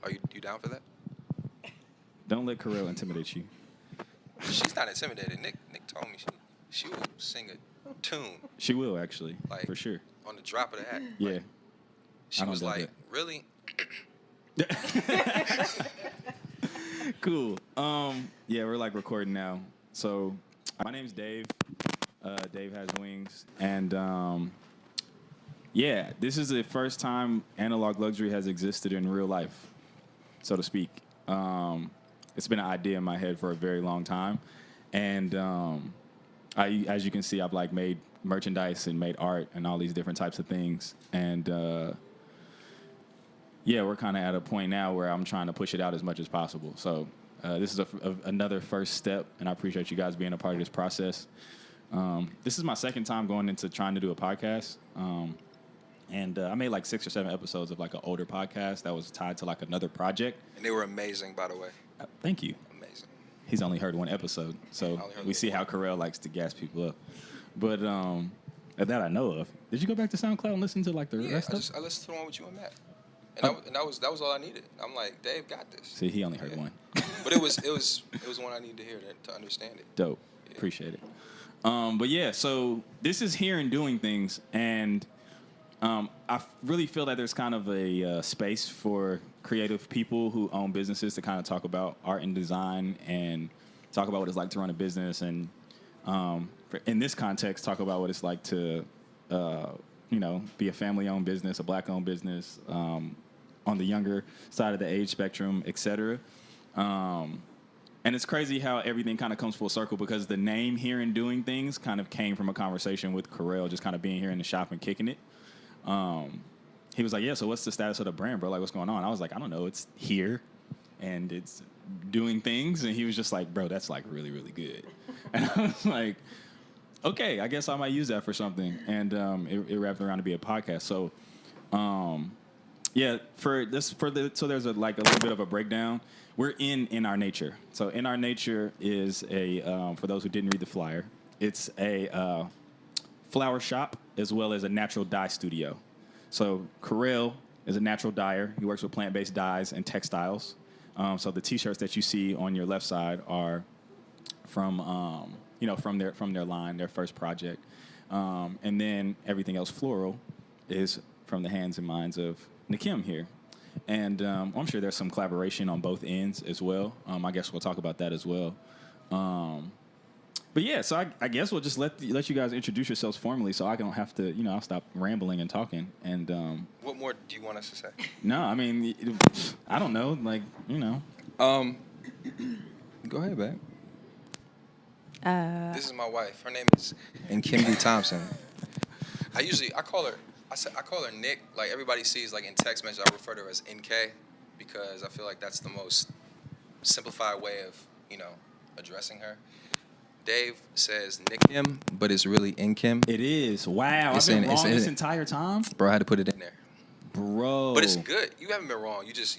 Are you down for that? Don't let Kerrel intimidate you. She's not intimidated. Nick told me she will sing a tune She will, actually, like for sure. on the drop of the hat. Yeah. Like, she I don't was doubt like, "Really?" Cool. Yeah, we're like recording now. So my name's Dave. Dave has wings, and yeah, this is the first time Analogue Luxury has existed in real life, so to speak. It's been an idea in my head for a very long time, and as you can see, I've like made merchandise and made art and all these different types of things, and yeah, we're kind of at a point now where I'm trying to push it out as much as possible. So this is another first step, and I appreciate you guys being a part of this process. This is my second time going into trying to do a podcast. And I made like 6 or 7 episodes of like an older podcast that was tied to like another project. And they were amazing, by the way. Thank you. Amazing. He's only heard one episode, so we see how Kerrel likes to gas people up. But that I know of. Did you go back to SoundCloud and listen to like the rest of it? I listened to the one with you and Matt. And that was all I needed. I'm like, Dave got this. See, he only heard one. But it was one I needed to hear to understand it. Dope. Yeah. Appreciate it. But yeah, so this is here and doing things, and I really feel that there's kind of a space for creative people who own businesses to kind of talk about art and design and talk about what it's like to run a business, and in this context, talk about what it's like to be a family-owned business, a black-owned business, on the younger side of the age spectrum, et cetera. And it's crazy how everything kind of comes full circle, because the name Here and Doing Things kind of came from a conversation with Kerrel, just kind of being here in the shop and kicking it. He was like, yeah, so what's the status of the brand, bro? Like, what's going on? I was like, I don't know. It's here, and it's doing things. And he was just like, bro, that's like really, really good. And I was like, okay, I guess I might use that for something. And it wrapped around to be a podcast. So, yeah, so there's a little bit of a breakdown. We're in our nature. So in our nature is for those who didn't read the flyer, it's a flower shop as well as a natural dye studio. So Kerrel is a natural dyer. He works with plant-based dyes and textiles. So the T-shirts that you see on your left side are from their line, their first project, and then everything else floral is from the hands and minds of Nkemdi here. And I'm sure there's some collaboration on both ends as well. I guess we'll talk about that as well. But yeah, so I guess we'll just let you guys introduce yourselves formally, so I don't have to, I'll stop rambling and talking. And what more do you want us to say? No, I mean, I don't know, Go ahead, babe. This is my wife. Her name is Nkemdi Thompson. I call her Nick. Like everybody sees, like in text message, I refer to her as NK because I feel like that's the most simplified way of, addressing her. Dave says Nick but it's really Nkem. It is. Wow, I've been wrong this entire time. Bro, I had to put it in there. Bro. But it's good. You haven't been wrong. You just.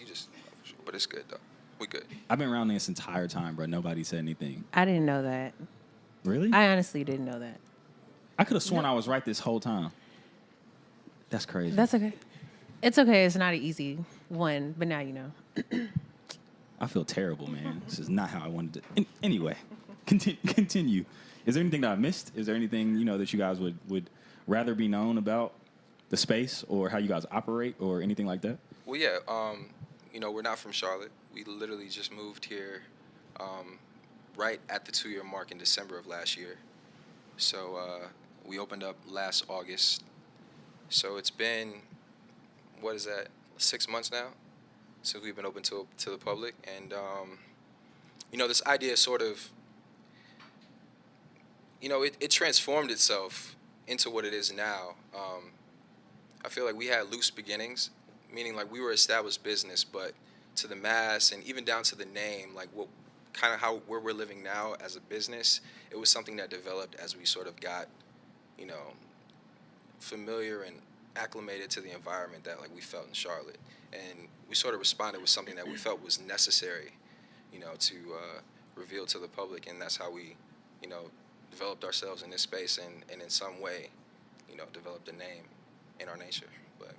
But it's good though. We good. I've been wrong this entire time, bro. Nobody said anything. I didn't know that. Really? I honestly didn't know that. I could have sworn I was right this whole time. That's crazy. That's okay. It's okay. It's not an easy one, but now you know. I feel terrible, man. This is not how I wanted to. Anyway, continue. Is there anything that I missed? Is there anything that you guys would rather be known about the space or how you guys operate or anything like that? Well, yeah. We're not from Charlotte. We literally just moved here right at the 2-year mark in December of last year. So we opened up last August. So it's been, 6 months now since we've been open to the public. And, this idea sort of, it transformed itself into what it is now. I feel like we had loose beginnings, meaning like we were established business, but to the mass and even down to the name, like where we're living now as a business, it was something that developed as we sort of got, familiar and acclimated to the environment that like we felt in Charlotte, and we sort of responded with something that we felt was necessary, to reveal to the public, and that's how we, developed ourselves in this space and in some way, developed a name in our nature. But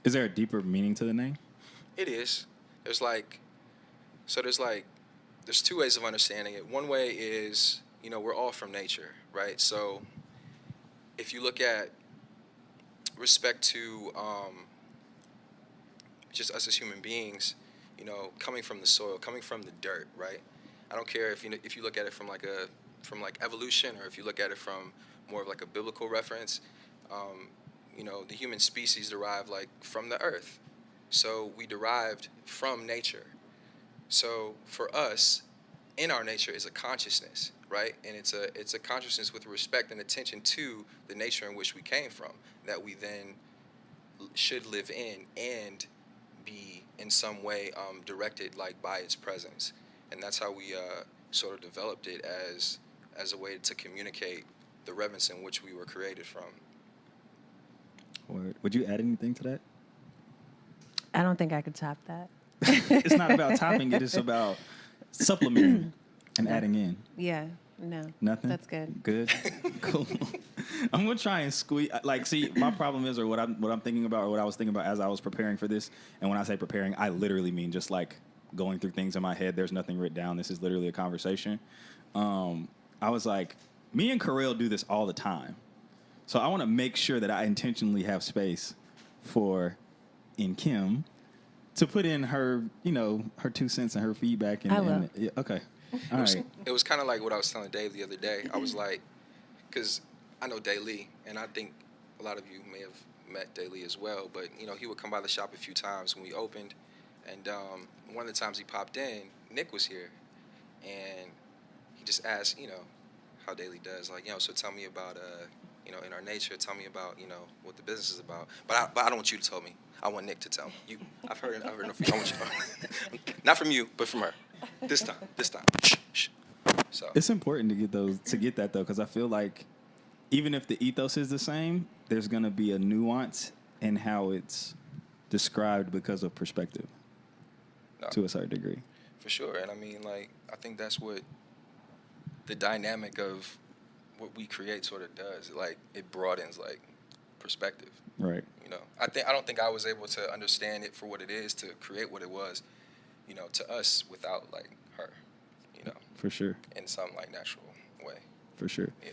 is there a deeper meaning to the name? It is. there's like, so there's two ways of understanding it. One way is, we're all from nature, right? So if you look at respect to just us as human beings, coming from the soil, coming from the dirt, right? I don't care if you look at it from like evolution, or if you look at it from more of like a biblical reference. The human species derived like from the earth, so we derived from nature. So for us, in our nature is a consciousness, right? And it's a consciousness with respect and attention to the nature in which we came from, that we then should live in and be in some way directed like by its presence. And that's how we sort of developed it as a way to communicate the reverence in which we were created from. Word. Would you add anything to that? I don't think I could top that. It's not about topping it. It's about supplementing and adding in. Yeah. No. Nothing? That's good. Good? Cool. I'm going to try and squeeze. See, my problem is, or what I'm thinking about, or what I was thinking about as I was preparing for this, and when I say preparing, I literally mean just like going through things in my head. There's nothing written down. This is literally a conversation. I was like, me and Kerrel do this all the time. So I want to make sure that I intentionally have space for Nkem to put in her, her 2 cents and her feedback. I will. Okay. All right. It was kind of like what I was telling Dave the other day. I was like, because I know Daly, and I think a lot of you may have met Daly as well, but, he would come by the shop a few times when we opened, and one of the times he popped in, Nick was here, and he just asked, how Daly does, like, so tell me about, in our nature, tell me about, what the business is about. But I don't want you to tell me. I want Nick to tell me. I've heard enough from you. I want you not from you, but from her. This time. Shh. So it's important to get that though, because I feel like even if the ethos is the same, there's gonna be a nuance in how it's described because of perspective, to a certain degree. For sure, and I mean, like, I think that's what the dynamic of what we create sort of does. Like, it broadens like perspective. Right. I don't think I was able to understand it for what it is, to create what it was, to us without like her, For sure. in some like natural way. For sure. Yeah.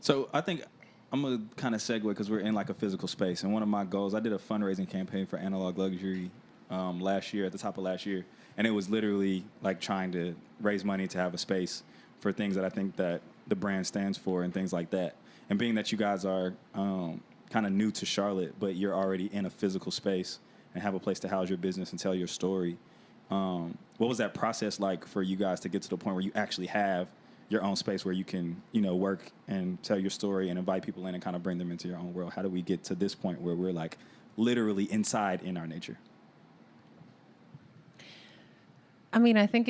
So I think I'm gonna kind of segue because we're in like a physical space, and one of my goals, I did a fundraising campaign for Analogue Luxury last year, at the top of last year, and it was literally like trying to raise money to have a space for things that I think that the brand stands for and things like that. And being that you guys are kind of new to Charlotte, but you're already in a physical space and have a place to house your business and tell your story, what was that process like for you guys to get to the point where you actually have your own space where you can, work and tell your story and invite people in and kind of bring them into your own world? How do we get to this point where we're like literally inside in our nature? I mean, I think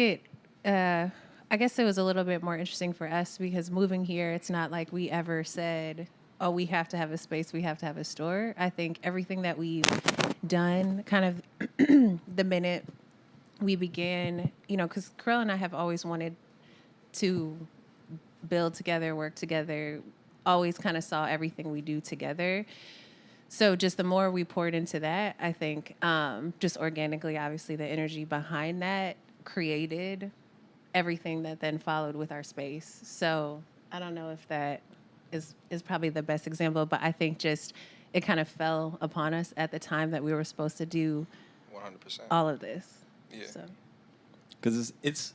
I guess it was a little bit more interesting for us because moving here, it's not like we ever said, oh, we have to have a space, we have to have a store. I think everything that we've done, kind of the minute we began, because Kerrel and I have always wanted to build together, work together, always kind of saw everything we do together. So just the more we poured into that, I think just organically, obviously, the energy behind that created everything that then followed with our space. So I don't know if that is probably the best example, but I think just it kind of fell upon us at the time that we were supposed to do 100%. all of this. Yeah. So. Because it's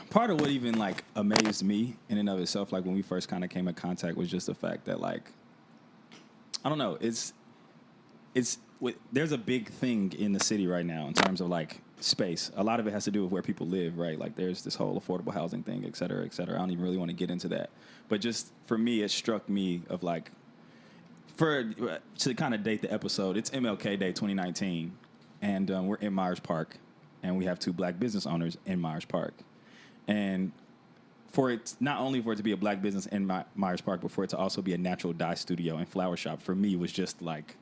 part of what even like amazed me in and of itself, like when we first kind of came in contact, was just the fact that like, I don't know, there's a big thing in the city right now in terms of like space. A lot of it has to do with where people live, right? Like there's this whole affordable housing thing, et cetera, et cetera. I don't even really want to get into that. But just for me, it struck me of like, to kind of date the episode, it's MLK Day 2019, and we're in Myers Park, and we have two black business owners in Myers Park. And not only for it to be a black business in Myers Park, but for it to also be a natural dye studio and flower shop, for me was just like,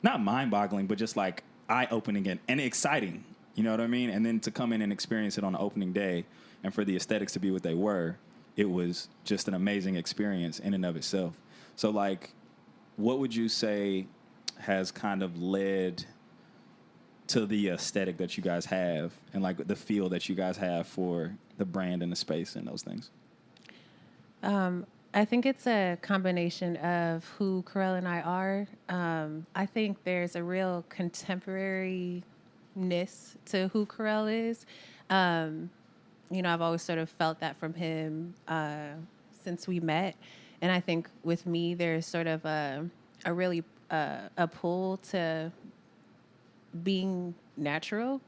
not mind-boggling, but just like eye-opening and exciting. You know what I mean? And then to come in and experience it on the opening day, and for the aesthetics to be what they were, it was just an amazing experience in and of itself. So like, what would you say has kind of led to the aesthetic that you guys have and like the feel that you guys have for the brand and the space and those things? I think it's a combination of who Kerrel and I are. I think there's a real contemporariness to who Kerrel is. I've always sort of felt that from him since we met. And I think with me, there's sort of a really a pull to being natural.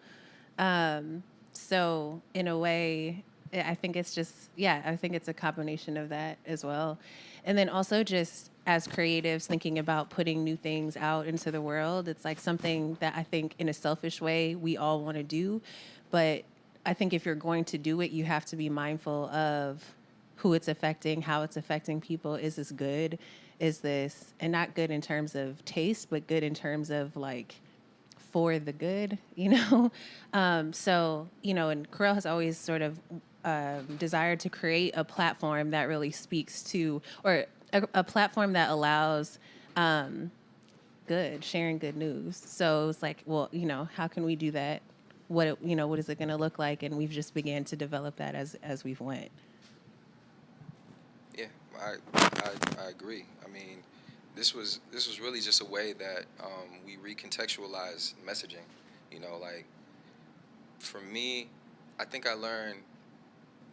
So in a way, I think it's just, I think it's a combination of that as well. And then also just as creatives thinking about putting new things out into the world, it's like something that I think in a selfish way we all want to do. But I think if you're going to do it, you have to be mindful of who it's affecting, how it's affecting people. Is this good? Is this, and not good in terms of taste, but good in terms of like for the good, and Kerrel has always sort of desired to create a platform that really speaks to, or a platform that allows sharing good news. So it's like, well, how can we do that? What is it going to look like? And we've just began to develop that as we've went. Yeah, I agree. I mean, this was really just a way that we recontextualize messaging. Like for me, I think I learned,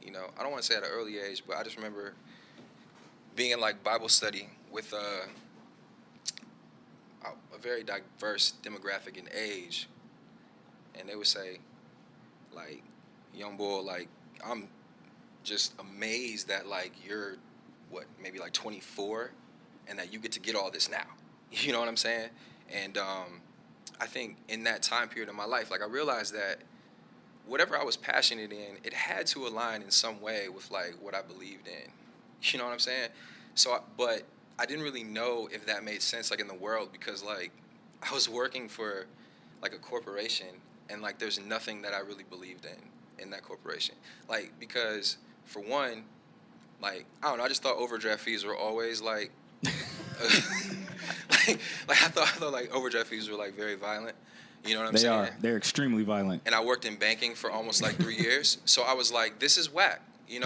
I don't want to say at an early age, but I just remember being in like Bible study with a very diverse demographic in age, and they would say, like, young boy, like, I'm just amazed that like you're maybe like 24, and that you get all this now. You know what I'm saying? And I think in that time period of my life, like I realized that whatever I was passionate in, it had to align in some way with like what I believed in. You know what I'm saying? But I didn't really know if that made sense like in the world, because like I was working for like a corporation, and like there's nothing that I really believed in that corporation. Like, because for one, like, I don't know, I just thought overdraft fees were always like like I thought like overdraft fees were like very violent. You know what I'm saying? They are. They're extremely violent. And I worked in banking for almost like 3 years. So I was like, this is whack.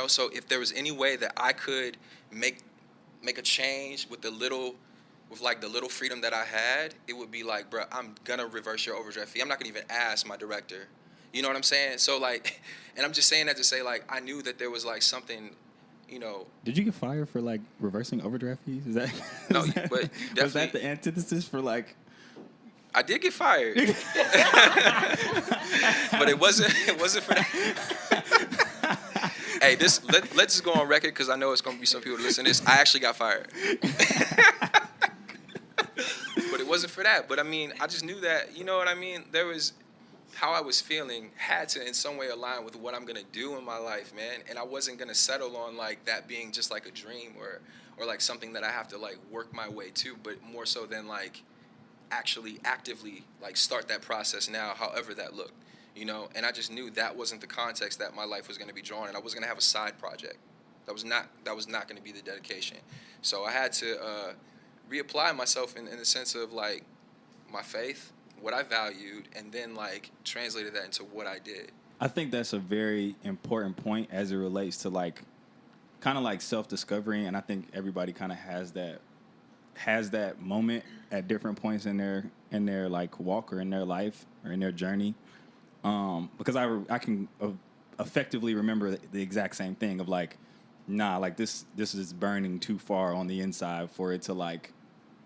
So if there was any way that I could make a change with the little freedom that I had, it would be like, bro, I'm gonna reverse your overdraft fee. I'm not gonna even ask my director. You know what I'm saying? So like, and I'm just saying that to say like, I knew that there was like something, Did you get fired for like reversing overdraft fees? Is that no? is that, But definitely, was that the antithesis for like? I did get fired, but it wasn't for that. Hey, let's just go on record, because I know it's gonna be some people that listen to this. I actually got fired, but it wasn't for that. But I mean, I just knew that, you know what I mean? There was, how I was feeling had to in some way align with what I'm gonna do in my life, man. And I wasn't gonna settle on like that being just like a dream or like something that I have to like work my way to, but more so than like actually actively like start that process now, however that looked, And I just knew that wasn't the context that my life was gonna be drawn, and I was gonna have a side project. That was not gonna be the dedication. So I had to reapply myself in the sense of like my faith, what I valued, and then like translated that into what I did. I think that's a very important point as it relates to like kind of like self-discovery, and I think everybody kind of has that moment at different points in their like walk or in their life or in their journey. Because I can effectively remember the exact same thing of like, nah, like this is burning too far on the inside for it to like,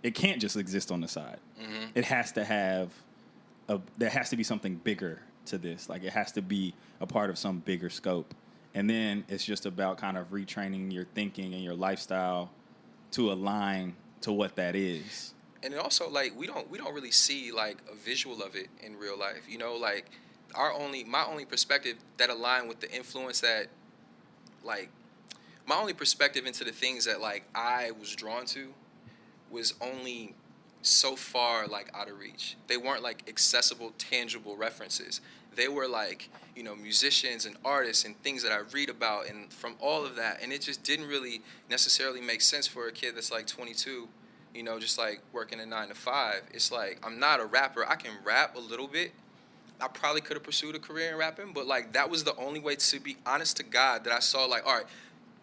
it can't just exist on the side. Mm-hmm. It has to have there has to be something bigger to this. Like it has to be a part of some bigger scope. And then it's just about kind of retraining your thinking and your lifestyle to align to what that is. And it also like we don't really see like a visual of it in real life. Like my only perspective that aligned with the influence that like my only perspective into the things that like I was drawn to was only so far like out of reach. They weren't like accessible, tangible references. They were like, musicians and artists and things that I read about, and from all of that, and it just didn't really necessarily make sense for a kid that's like 22, just like working a 9 to 5. It's like, I'm not a rapper. I can rap a little bit, I probably could have pursued a career in rapping, but like that was the only way, to be honest to God, that I saw like, all right,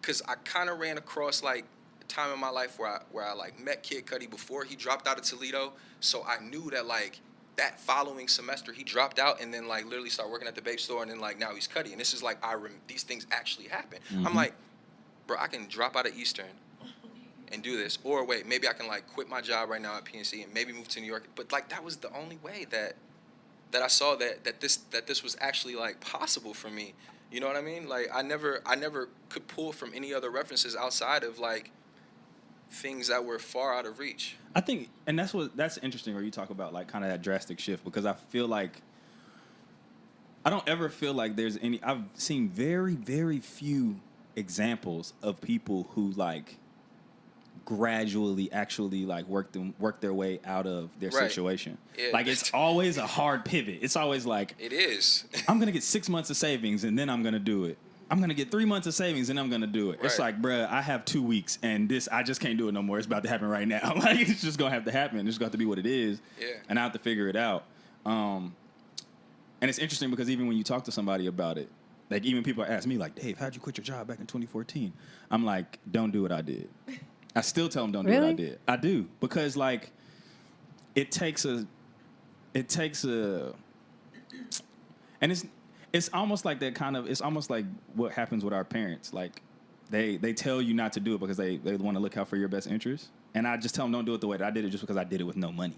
because I kind of ran across like a time in my life where I like met Kid Cudi before he dropped out of Toledo, so I knew that like that following semester he dropped out and then like literally started working at the vape store, and then like now he's Cudi, and this is like these things actually happen. Mm-hmm. I'm like, bro, I can drop out of Eastern and do this, or wait, maybe I can like quit my job right now at PNC and maybe move to New York. But like that was the only way that I saw that this was actually like possible for me. You know what I mean? Like I never could pull from any other references outside of like things that were far out of reach. I think, and that's interesting where you talk about like kind of that drastic shift, because I feel like I don't ever feel like there's any. I've seen very, very few examples of people who like gradually actually like work their way out of their situation. Yeah. Like it's always a hard pivot. It's always like, it is. I'm gonna get 6 months of savings and then I'm gonna do it. I'm gonna get 3 months of savings and I'm gonna do it. Right. It's like, bruh, I have 2 weeks and I just can't do it no more. It's about to happen right now. Like it's just gonna have to happen. It's got to be what it is. Yeah. And I have to figure it out. And it's interesting because even when you talk to somebody about it, like even people ask me like, Dave, how'd you quit your job back in 2014? I'm like, don't do what I did. I still tell them don't do what I did. I do, because like it takes a, and it's almost like that kind of, it's almost like what happens with our parents. Like they tell you not to do it because they want to look out for your best interest. And I just tell them don't do it the way that I did it, just because I did it with no money.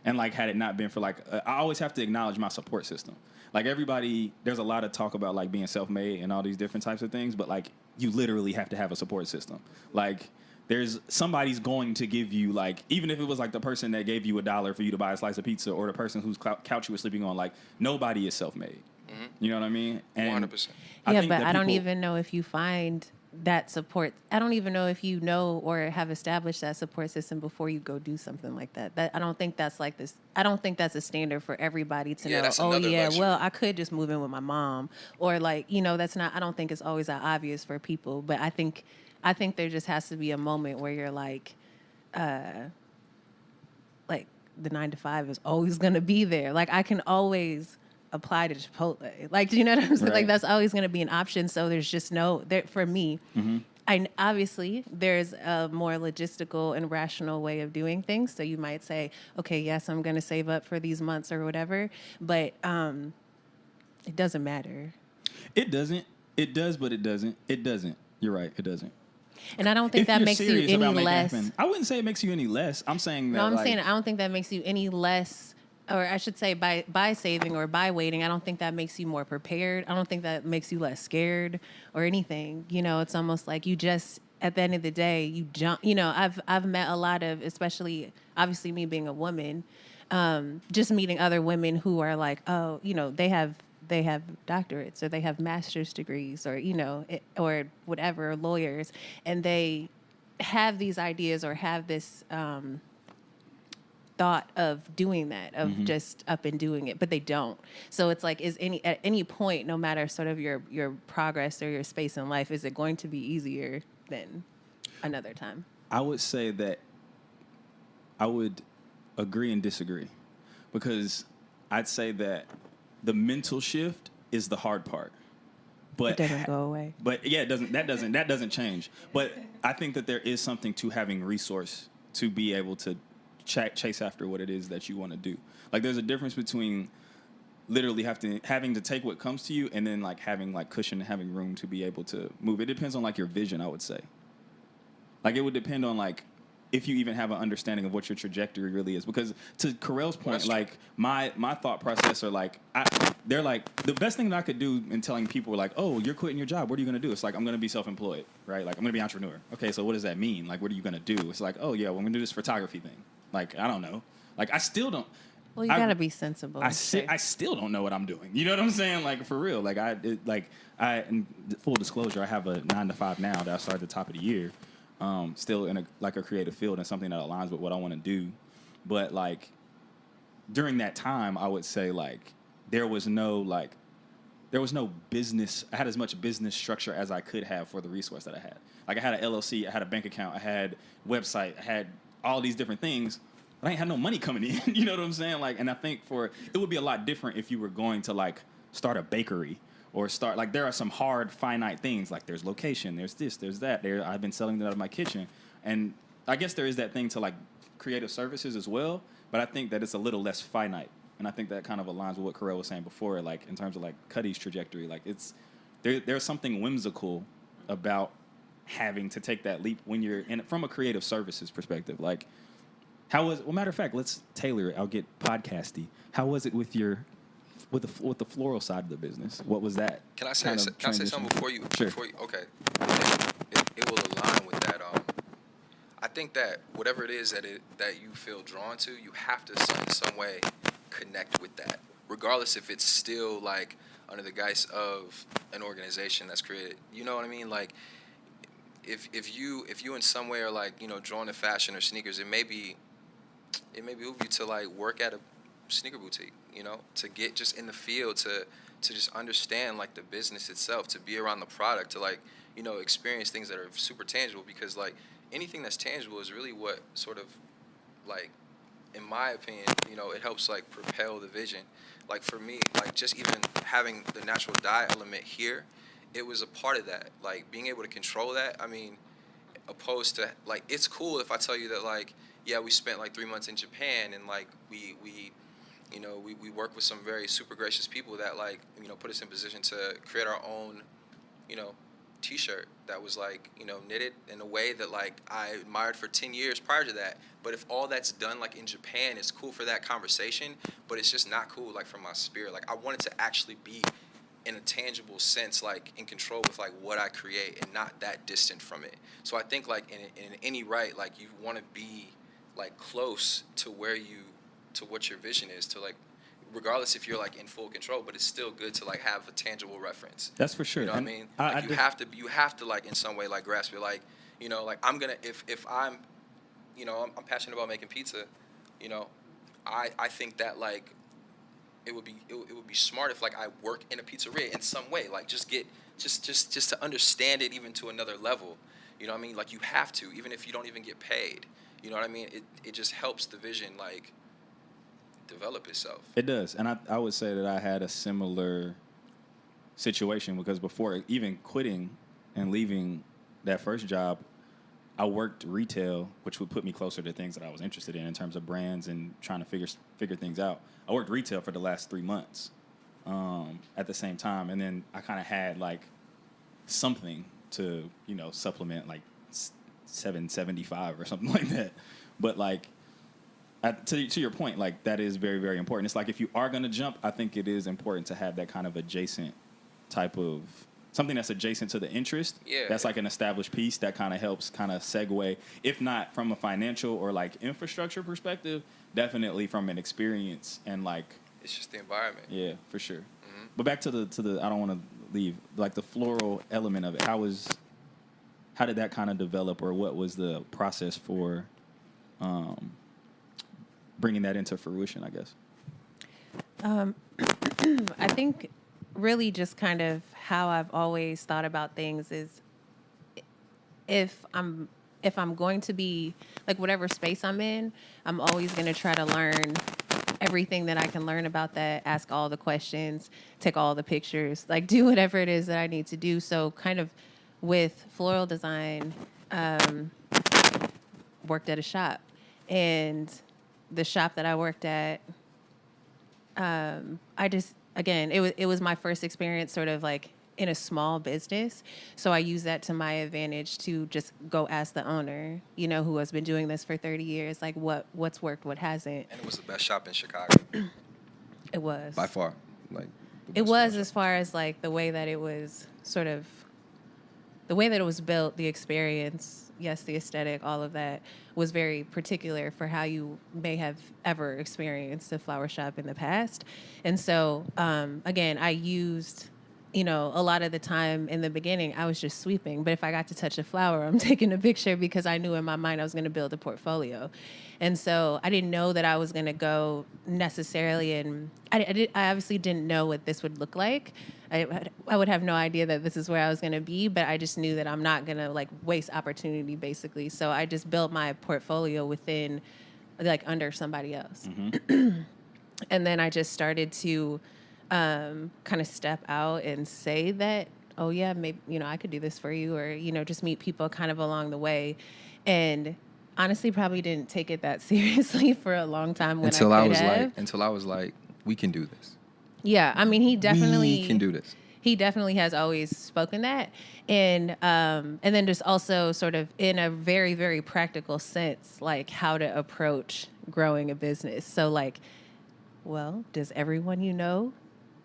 And like had it not been for like, I always have to acknowledge my support system. Like everybody, there's a lot of talk about like being self-made and all these different types of things, but like you literally have to have a support system. Like there's somebody's going to give you, like, even if it was like the person that gave you $1 for you to buy a slice of pizza, or the person whose couch you were sleeping on, like nobody is self-made. Mm-hmm. You know what I mean? And 100%. Yeah, but I don't even know if you find that support. I don't even know if you know or have established that support system before you go do something like that. I don't think that's like this. I don't think that's a standard for everybody to know. That's oh yeah, luxury. well I could just move in with my mom, or like that's not. I don't think it's always that obvious for people. But I think there just has to be a moment where you're like the 9 to 5 is always gonna be there. Like I can always apply to Chipotle. Like, do you know what I'm saying? Right. Like that's always going to be an option. So there's just for me, mm-hmm. Obviously there's a more logistical and rational way of doing things. So you might say, okay, yes, I'm going to save up for these months or whatever, but it doesn't matter. It doesn't. It does, but it doesn't. It doesn't. You're right. It doesn't. And I don't think that makes you any less. I wouldn't say it makes you any less. I'm saying that. No, I'm saying I don't think that makes you any less. Or I should say by saving or by waiting, I don't think that makes you more prepared. I don't think that makes you less scared or anything. It's almost like you just, at the end of the day, you jump. I've met a lot of, especially obviously me being a woman, just meeting other women who are like, oh, they have doctorates or they have master's degrees or, or whatever, lawyers, and they have these ideas or have this thought of doing that, of mm-hmm. just up and doing it, but they don't. So it's like, at any point, no matter sort of your progress or your space in life, is it going to be easier than another time? I would say that I would agree and disagree, because I'd say that the mental shift is the hard part. But it doesn't go away. But yeah, that doesn't change. But I think that there is something to having resource to be able to chase after what it is that you want to do. Like there's a difference between literally having to take what comes to you and then like having like cushion and having room to be able to move. It depends on like your vision, I would say. Like it would depend on like if you even have an understanding of what your trajectory really is. Because to Kerrel's point, like my thought process are like they're like the best thing that I could do in telling people like, oh, you're quitting your job, what are you gonna do? It's like, I'm gonna be self-employed, right? Like I'm gonna be an entrepreneur. Okay, so what does that mean? Like what are you gonna do? It's like, oh yeah, well, I'm gonna do this photography thing. Like, I don't know. Like, I still don't. Well, you got to be sensible. I still don't know what I'm doing. You know what I'm saying? Like, for real. Like, in full disclosure, I have a 9 to 5 now that I started at the top of the year. Still in a creative field and something that aligns with what I want to do. But, like, during that time, I would say, like, there was no business. I had as much business structure as I could have for the resource that I had. Like, I had an LLC, I had a bank account, I had website, I had all these different things, but I ain't had no money coming in. You know what I'm saying? Like, and I think it would be a lot different if you were going to like start a bakery or start like there are some hard finite things like there's location, there's this, there's that. I've been selling that out of my kitchen, and I guess there is that thing to like creative services as well. But I think that it's a little less finite, and I think that kind of aligns with what Kerrel was saying before, like in terms of like Cuddy's trajectory. Like there's something whimsical about having to take that leap when you're in from a creative services perspective. Like, matter of fact, let's tailor it. I'll get podcasty. How was it with the floral side of the business? What was that? Can I say something before you? Sure. Okay. It will align with that. I think that whatever it is that you feel drawn to, you have to in some way connect with that, regardless if it's still like under the guise of an organization that's created. You know what I mean? Like, if you in some way are like, you know, drawn to fashion or sneakers, it may behoove you to like work at a sneaker boutique, you know, to get just in the field, to just understand like the business itself, to be around the product, to like, you know, experience things that are super tangible, because like anything that's tangible is really what sort of like, in my opinion, you know, it helps like propel the vision. Like for me, like just even having the natural dye element here, it was a part of that. Like being able to control that. I mean, opposed to like, it's cool if I tell you that like, yeah, we spent like 3 months in Japan, and like we you know, we work with some very super gracious people that like, you know, put us in position to create our own, you know, t-shirt that was like, you know, knitted in a way that like I admired for 10 years prior to that. But if all that's done like in Japan, it's cool for that conversation, but it's just not cool like for my spirit. Like I wanted to actually be in a tangible sense, like in control with like what I create and not that distant from it. So I think like in any right, like you want to be like close to what your vision is, to like, regardless if you're like in full control, but it's still good to like have a tangible reference. That's for sure. You know what I mean? Like you have to like in some way like grasp it. Like, you know, like I'm gonna if I'm, you know, I'm passionate about making pizza, you know, I think that like it would be smart if like I work in a pizzeria in some way, like just to understand it even to another level. You know what I mean? Like you have to, even if you don't even get paid. You know what I mean? It just helps the vision like develop itself. It does. And I would say that I had a similar situation, because before even quitting and leaving that first job, I worked retail, which would put me closer to things that I was interested in terms of brands and trying to figure things out. I worked retail for the last 3 months at the same time. And then I kind of had like something to, you know, supplement like $775 or something like that. But like, to your point, like that is very, very important. It's like if you are going to jump, I think it is important to have that kind of adjacent type of something that's adjacent to the interest. Yeah. That's like an established piece that kind of helps kind of segue, if not from a financial or like infrastructure perspective, definitely from an experience and like. It's just the environment. Yeah, for sure. Mm-hmm. But back to the I don't want to leave, like the floral element of it. How did that kind of develop, or what was the process for bringing that into fruition, I guess? I think really just kind of how I've always thought about things is if I'm going to be like whatever space I'm in, I'm always going to try to learn everything that I can learn about that, ask all the questions, take all the pictures, like do whatever it is that I need to do. So kind of with floral design, worked at a shop, and the shop that I worked at, I just, again, it was my first experience sort of like in a small business. So I use that to my advantage to just go ask the owner, you know, who has been doing this for 30 years, like what's worked, what hasn't. And it was the best shop in Chicago. It was. By far. Like it was, as far as like the way that it was sort of, the way that it was built, the experience, yes, the aesthetic, all of that was very particular for how you may have ever experienced a flower shop in the past. And so, again, I used, you know, a lot of the time in the beginning, I was just sweeping. But if I got to touch a flower, I'm taking a picture because I knew in my mind I was going to build a portfolio. And so I didn't know that I was going to go necessarily, and I obviously didn't know what this would look like. I would have no idea that this is where I was going to be, but I just knew that I'm not going to like waste opportunity, basically. So I just built my portfolio within like under somebody else. Mm-hmm. And then I just started to kind of step out and say that, oh yeah, maybe, I could do this for you, or, just meet people kind of along the way. And honestly, probably didn't take it that seriously for a long time when until I I could was have. like, we can do this. Yeah, I mean, he definitely We can do this. He definitely has always spoken that, and then just also sort of in a very, very practical sense, like how to approach growing a business. So like, well, does everyone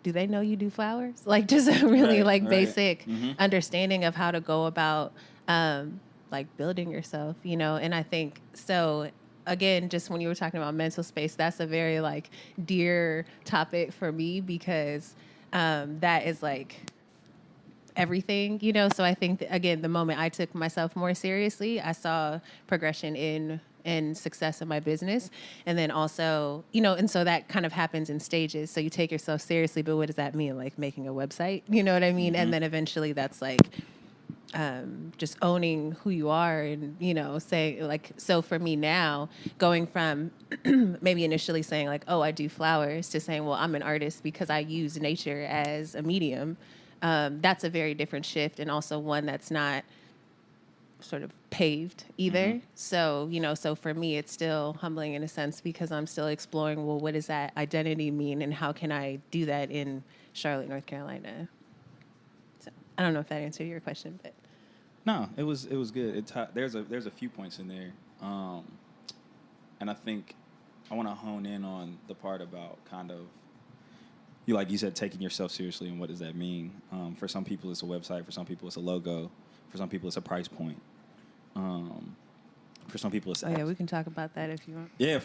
do they know you do flowers? Like just a really basic understanding of how to go about like building yourself, And I think so. Again, just when you were talking about mental space, that's a very like dear topic for me because that is like everything, So I think that, again, the moment I took myself more seriously, I saw progression in success in my business. And then also, and so that kind of happens in stages. So you take yourself seriously, but what does that mean? Like making a website, you know what I mean? And then eventually that's like just owning who you are and, saying like, so for me now, going from maybe initially saying like, oh, I do flowers to saying, well, I'm an artist because I use nature as a medium. That's a very different shift, and also one that's not sort of paved either. So, so for me, it's still humbling in a sense because I'm still exploring, well, what does that identity mean and how can I do that in Charlotte, North Carolina? So I don't know if that answered your question, but. No, it was good. There's a few points in there, and I think I want to hone in on the part about kind of like you said, taking yourself seriously, and what does that mean? For some people, it's a website. For some people, it's a logo. For some people, it's a price point. For some people, it's yeah, we can talk about that if you want. Yeah,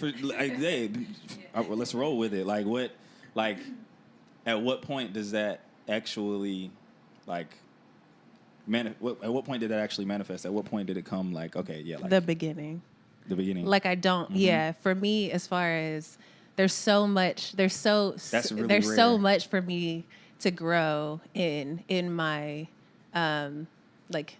let's roll with it. Like what, at what point does that actually, like. At what point did that actually manifest? At what point did it come like, okay, yeah. Like, the beginning. The beginning. Like I don't, yeah, for me, as far as there's so much for me to grow in my, like,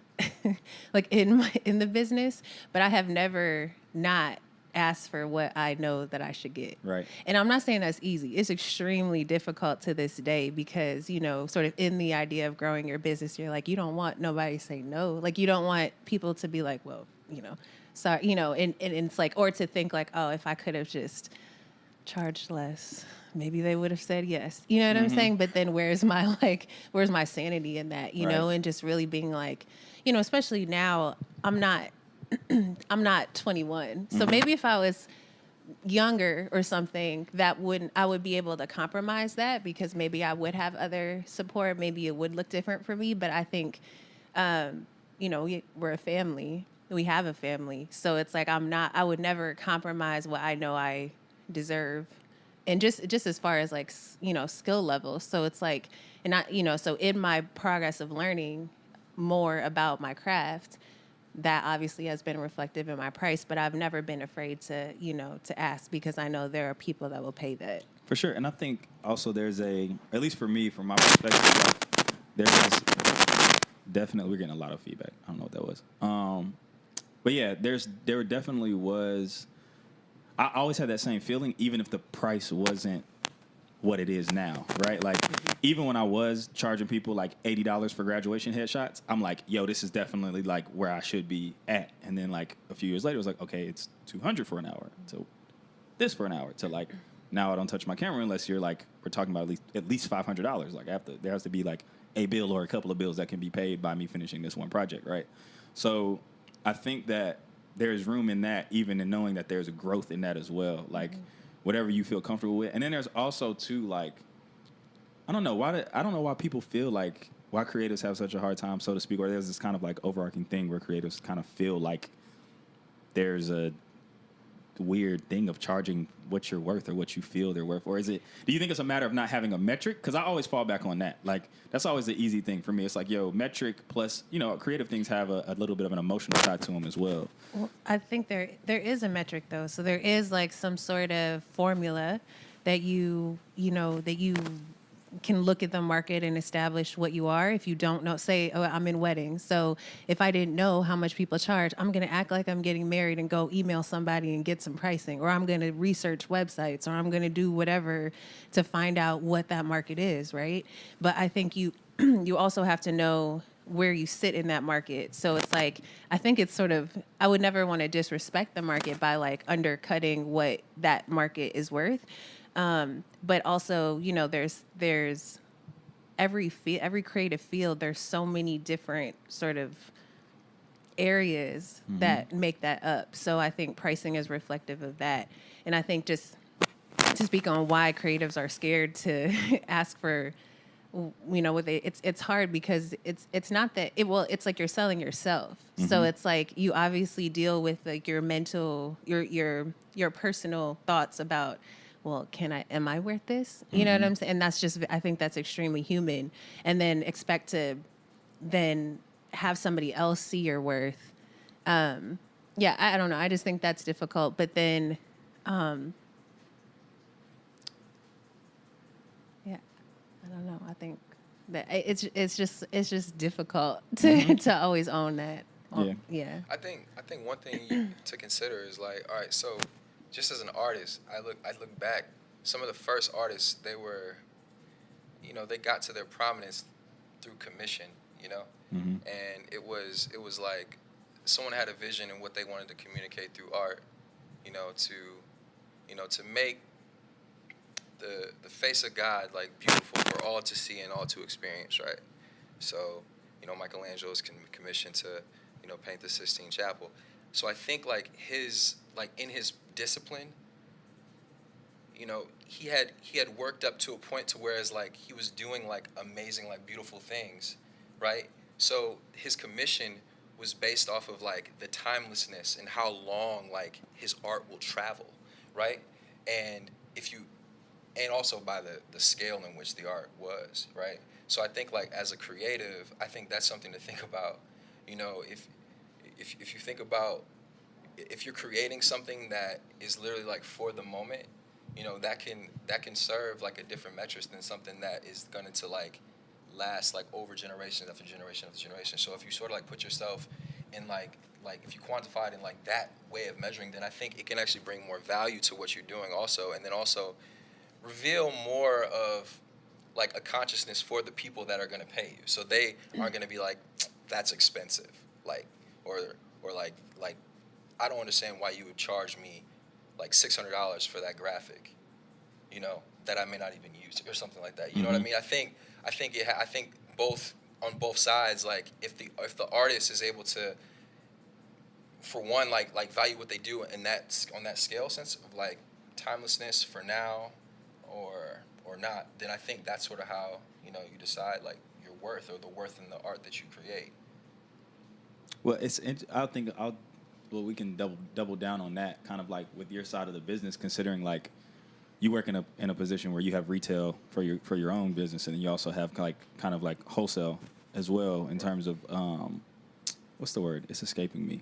like in the business, but I have never not ask for what I know that I should get. Right. And I'm not saying that's easy. It's extremely difficult to this day because, sort of in the idea of growing your business, you're like, you don't want nobody to say no. Like, you don't want people to be like, well, sorry, and it's like, or to think like, oh, if I could have just charged less, maybe they would have said yes. You know what I'm saying? But then where's my sanity in that, know, and just really being like, especially now, I'm not 21. So maybe if I was younger or something, I would be able to compromise that because maybe I would have other support. Maybe it would look different for me. But I think, we're a family. We have a family. So it's like I would never compromise what I know I deserve. And just as far as like, skill levels. So it's like, and so in my progress of learning more about my craft, that obviously has been reflective in my price, but I've never been afraid to ask because I know there are people that will pay that. For sure. And I think also there's at least for me, from my perspective, there's definitely, we're getting a lot of feedback. I don't know what that was. But yeah, there definitely was, I always had that same feeling, even if the price wasn't what it is now, right? Like, even when I was charging people like $80 for graduation headshots, I'm like, yo, this is definitely like where I should be at. And then like a few years later, it was like, okay, it's $200 for an hour. So this for an hour. To like, now I don't touch my camera unless you're like, we're talking about at least $500. Like there has to be like a bill or a couple of bills that can be paid by me finishing this one project, right? So I think that there's room in that, even in knowing that there's a growth in that as well. Like, whatever you feel comfortable with. And then there's also too, like, I don't know why people feel like, why creatives have such a hard time, so to speak, or there's this kind of like overarching thing where creatives kind of feel like there's a weird thing of charging what you're worth or what you feel they're worth. Or do you think it's a matter of not having a metric? Because I always fall back on that. Like, that's always the easy thing for me. It's like, yo, metric plus, creative things have a little bit of an emotional side to them as well. Well, I think there is a metric though. So there is like some sort of formula that you can look at the market and establish what you are. If you don't know, say, oh, I'm in weddings. So if I didn't know how much people charge, I'm going to act like I'm getting married and go email somebody and get some pricing, or I'm going to research websites, or I'm going to do whatever to find out what that market is, right? But I think you you also have to know where you sit in that market. So it's like, I think it's sort of, I would never want to disrespect the market by like undercutting what that market is worth. But also, you know, there's every creative field, there's so many different sort of areas that make that up. So I think pricing is reflective of that. And I think just to speak on why creatives are scared to ask for, you know, what it's hard because it's not that it's like you're selling yourself. So it's like you obviously deal with like your mental, your personal thoughts about, well, am I worth this? You know what I'm saying? And that's just, I think that's extremely human. And then expect to then have somebody else see your worth. Yeah, I don't know. I just think that's difficult. But then, yeah, I don't know. I think that it's just difficult to always own that. Yeah. I think one thing to consider is like, all right, so just as an artist, I look back, some of the first artists, they were, you know, they got to their prominence through commission, you know, and it was like someone had a vision and what they wanted to communicate through art, you know, to make the face of God like beautiful for all to see and all to experience, right? So, you know, Michelangelo's commissioned to, you know, paint the Sistine Chapel. So I think like in his discipline, you know, he had worked up to a point to whereas like he was doing like amazing, like beautiful things, right? So his commission was based off of like the timelessness and how long like his art will travel, right? And also by the scale in which the art was, right? So I think like as a creative, I think that's something to think about. You know, if you think about if you're creating something that is literally like for the moment, you know, that can serve like a different metric than something that is going to like last like over generation after generation after generation. So if you sort of like put yourself in like if you quantify it in like that way of measuring, then I think it can actually bring more value to what you're doing also, and then also reveal more of like a consciousness for the people that are going to pay you. So they aren't going to be like, that's expensive, like or like I don't understand why you would charge me like $600 for that graphic, you know, that I may not even use or something like that. You know what I mean? I think both on both sides, like if the artist is able to, for one, like value what they do and that's on that scale sense of like timelessness for now or not, then I think that's sort of how, you know, you decide like your worth or the worth in the art that you create. Well, we can double down on that, kind of like with your side of the business, considering like you work in a position where you have retail for your own business, and then you also have like kind of like wholesale as well in terms of what's the word? It's escaping me.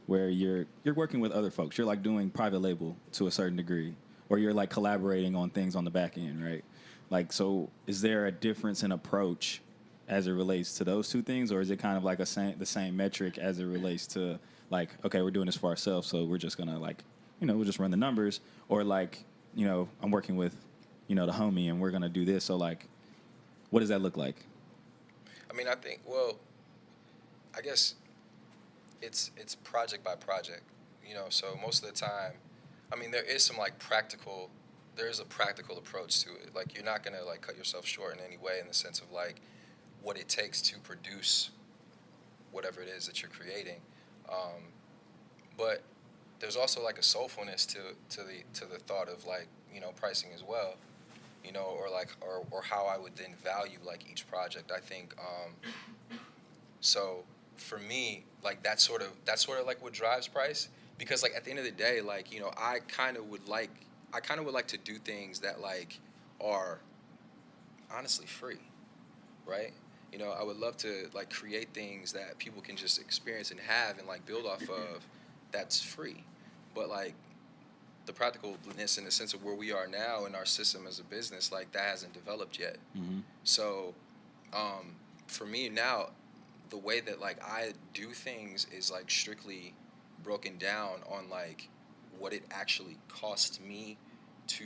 Where you're working with other folks, you're like doing private label to a certain degree, or you're like collaborating on things on the back end, right? Like, so is there a difference in approach as it relates to those two things, or is it kind of like the same metric as it relates to like, okay, we're doing this for ourselves, so we're just gonna like, you know, we'll just run the numbers, or like, you know, I'm working with, you know, the homie and we're gonna do this, so like, what does that look like? I mean, I guess it's project by project, you know, so most of the time, I mean, there is a practical approach to it. Like, you're not gonna like cut yourself short in any way in the sense of like what it takes to produce whatever it is that you're creating. But there's also like a soulfulness to the thought of like, you know, pricing as well, you know, or how I would then value like each project. I think so for me, like that's sort of like what drives price, because like at the end of the day, like, you know, I kind of would like to do things that like are honestly free, right? You know, I would love to like create things that people can just experience and have and like build off of, that's free. But like the practicalness in the sense of where we are now in our system as a business, like that hasn't developed yet. So for me now, the way that like I do things is like strictly broken down on like what it actually costs me to,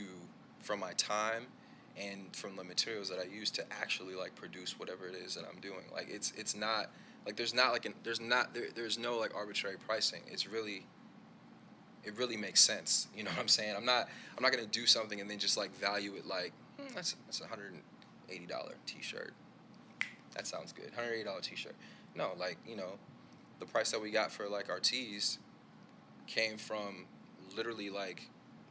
from my time and from the materials that I use to actually like produce whatever it is that I'm doing. Like it's not like there's no like arbitrary pricing. It really makes sense. You know what I'm saying? I'm not gonna do something and then just like value it like that's a $180 t-shirt. That sounds good. $180 t-shirt. No, like, you know, the price that we got for like our tees came from literally like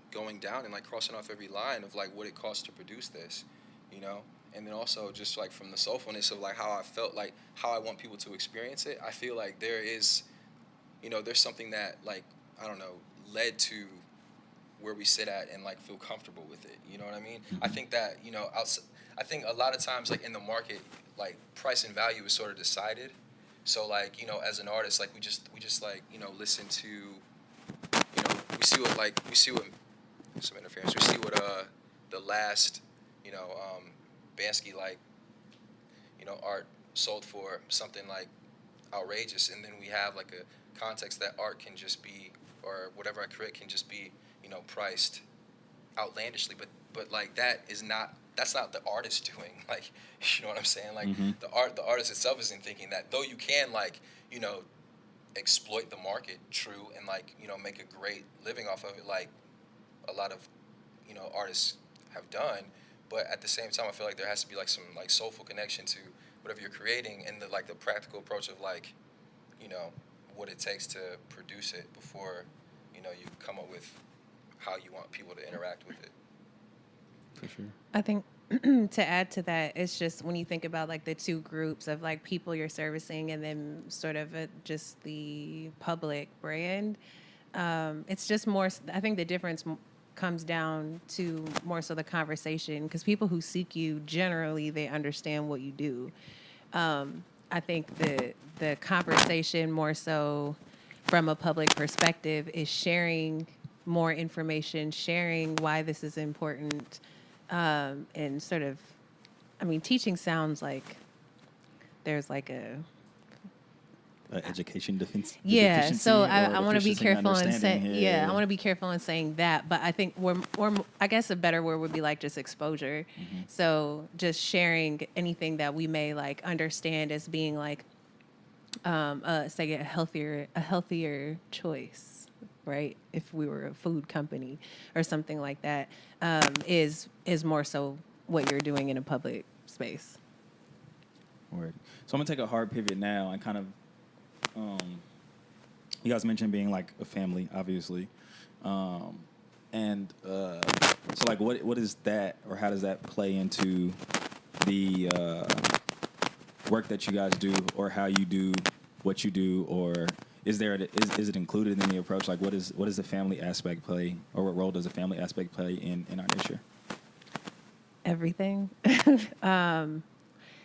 going down and like crossing off every line of like what it costs to produce this, you know? And then also just like from the soulfulness of like how I felt, like how I want people to experience it. I feel like there is, you know, there's something that like, I don't know, led to where we sit at and like feel comfortable with it. You know what I mean? I think that, you know, I think a lot of times like in the market, like price and value is sort of decided. So like, you know, as an artist, like we just like, you know, listen to, you know, we see what some interference. We see what the last, you know, Bansky like, you know, art sold for something like outrageous, and then we have like a context that art can just be, or whatever I create can just be, you know, priced outlandishly, but like that's not the artist doing, like, you know what I'm saying? Like the artist itself isn't thinking that, though you can like, you know, exploit the market, true, and like, you know, make a great living off of it, like a lot of, you know, artists have done. But at the same time, I feel like there has to be like some like soulful connection to whatever you're creating, and the like the practical approach of like, you know, what it takes to produce it before, you know, you come up with how you want people to interact with it. For sure. I think to add to that, it's just when you think about like the two groups of like people you're servicing and then sort of just the public brand, it's just more, I think the difference comes down to more so the conversation, because people who seek you, generally, they understand what you do. I think the conversation more so from a public perspective is sharing more information, sharing why this is important, and sort of, I mean, teaching sounds like there's like a education defense. Yeah, so I want to be deficiency in careful in saying understanding. I want to be careful in saying that, but I think or I guess a better word would be like just exposure. So just sharing anything that we may like understand as being like say a healthier choice, right? If we were a food company or something like that, is more so what you're doing in a public space. Word. So I'm gonna take a hard pivot now and kind of, you guys mentioned being like a family, obviously, and so like what is that, or how does that play into the work that you guys do, or how you do what you do, or is it included in the approach? Like what does the family aspect play, or what role does the family aspect play in our nature? Everything.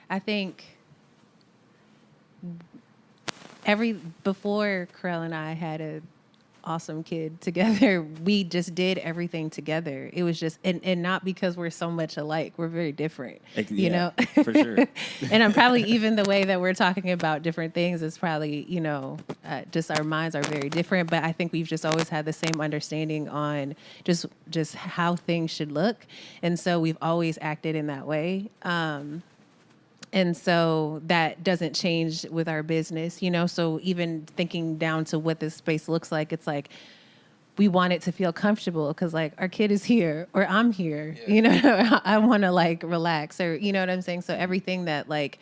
I think before Kerrel and I had a awesome kid together, we just did everything together. It was just, and not because we're so much alike. We're very different, you know? For sure. And I'm probably, even the way that we're talking about different things is probably, you know, just our minds are very different. But I think we've just always had the same understanding on just how things should look. And so we've always acted in that way. And so that doesn't change with our business, you know? So even thinking down to what this space looks like, it's like we want it to feel comfortable because like our kid is here or I'm here, you know, I want to like relax, or, you know what I'm saying? So everything that like,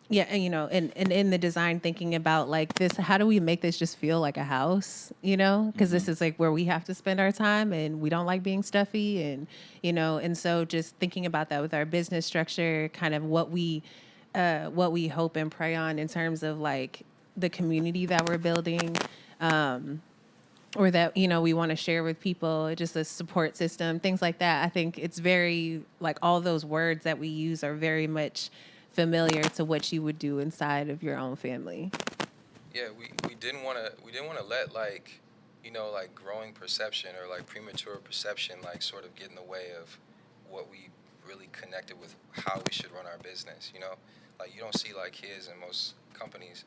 yeah, you know, and in the design, thinking about like this, how do we make this just feel like a house, you know? Because this is like where we have to spend our time, and we don't like being stuffy, and, you know, and so just thinking about that with our business structure, kind of what we hope and pray on in terms of like the community that we're building, or that, you know, we want to share with people, just a support system, things like that. I think it's very, like, all those words that we use are very much familiar to what you would do inside of your own family. Yeah, we didn't want to let like like growing perception or like premature perception, like sort of get in the way of what we really connected with how we should run our business. Like you don't see like kids in most companies,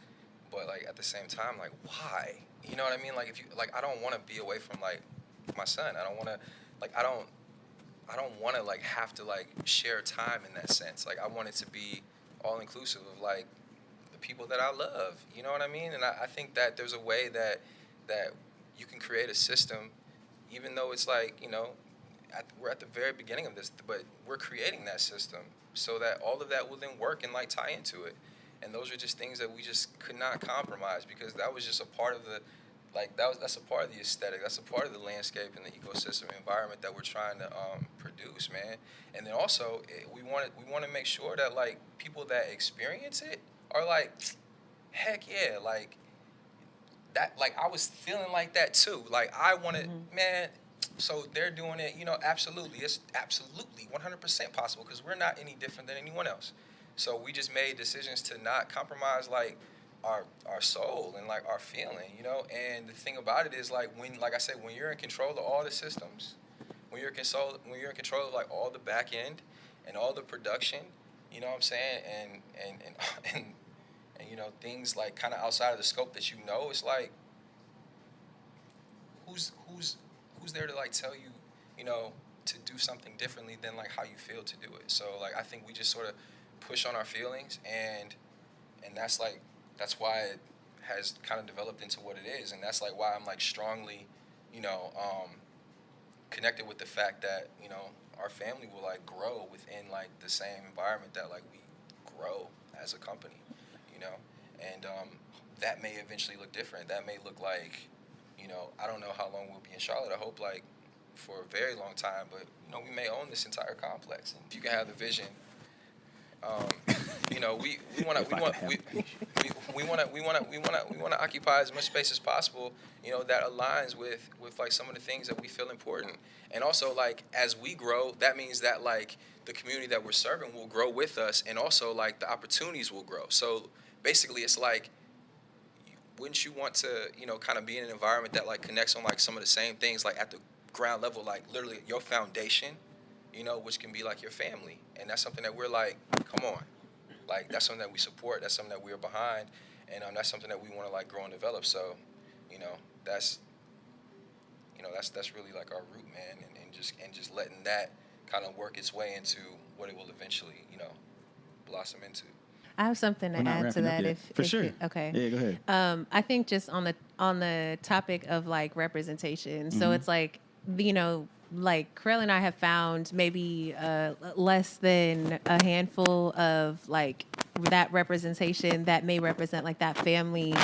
but like at the same time, like why? You know what I mean? Like if you like, I don't want to be away from like my son. I don't want to, like I don't want to like have to like share time in that sense. Like I want it to be all inclusive of like the people that I love. You know what I mean? And I think that there's a way that you can create a system, even though it's like we're at the very beginning of this, but we're creating that system so that all of that will then work and like tie into it. And those are just things that we just could not compromise because that was just a part of the that's a part of the aesthetic. That's a part of the landscape and the ecosystem environment that we're trying to produce, man. And then also we want to make sure that like people that experience it are like, heck yeah, like that. Like I was feeling like that too. Like I wanted, man. So they're doing it, absolutely. It's absolutely 100% possible because we're not any different than anyone else. So we just made decisions to not compromise like our soul and like our feeling, And the thing about it is like like I said, when you're in control of all the systems, when you're in control of like all the back end and all the production, you know what I'm saying, and things like kind of outside of the scope that it's like who's there to like tell you, to do something differently than like how you feel to do it. So like I think we just sort of push on our feelings and that's why it has kind of developed into what it is. And that's like why I'm like strongly, connected with the fact that, our family will like grow within like the same environment that like we grow as a company, and that may eventually look different. That may look like, I don't know how long we'll be in Charlotte. I hope like for a very long time, but we may own this entire complex. And if you can have the vision, we want to occupy as much space as possible, that aligns with like some of the things that we feel important. And also like as we grow, that means that like the community that we're serving will grow with us, and also like the opportunities will grow. So basically it's like, wouldn't you want to, kind of be in an environment that like connects on like some of the same things, like at the ground level, like literally your foundation, which can be like your family. And that's something that we're like, come on, like that's something that we support. That's something that we're behind, and that's something that we want to like grow and develop. So, that's really like our root, man, and just letting that kind of work its way into what it will eventually, blossom into. I have something to add to that. For sure. Okay. Yeah, go ahead. I think just on the topic of like representation. So it's like, like Kerrel and I have found maybe less than a handful of like that representation that may represent like that family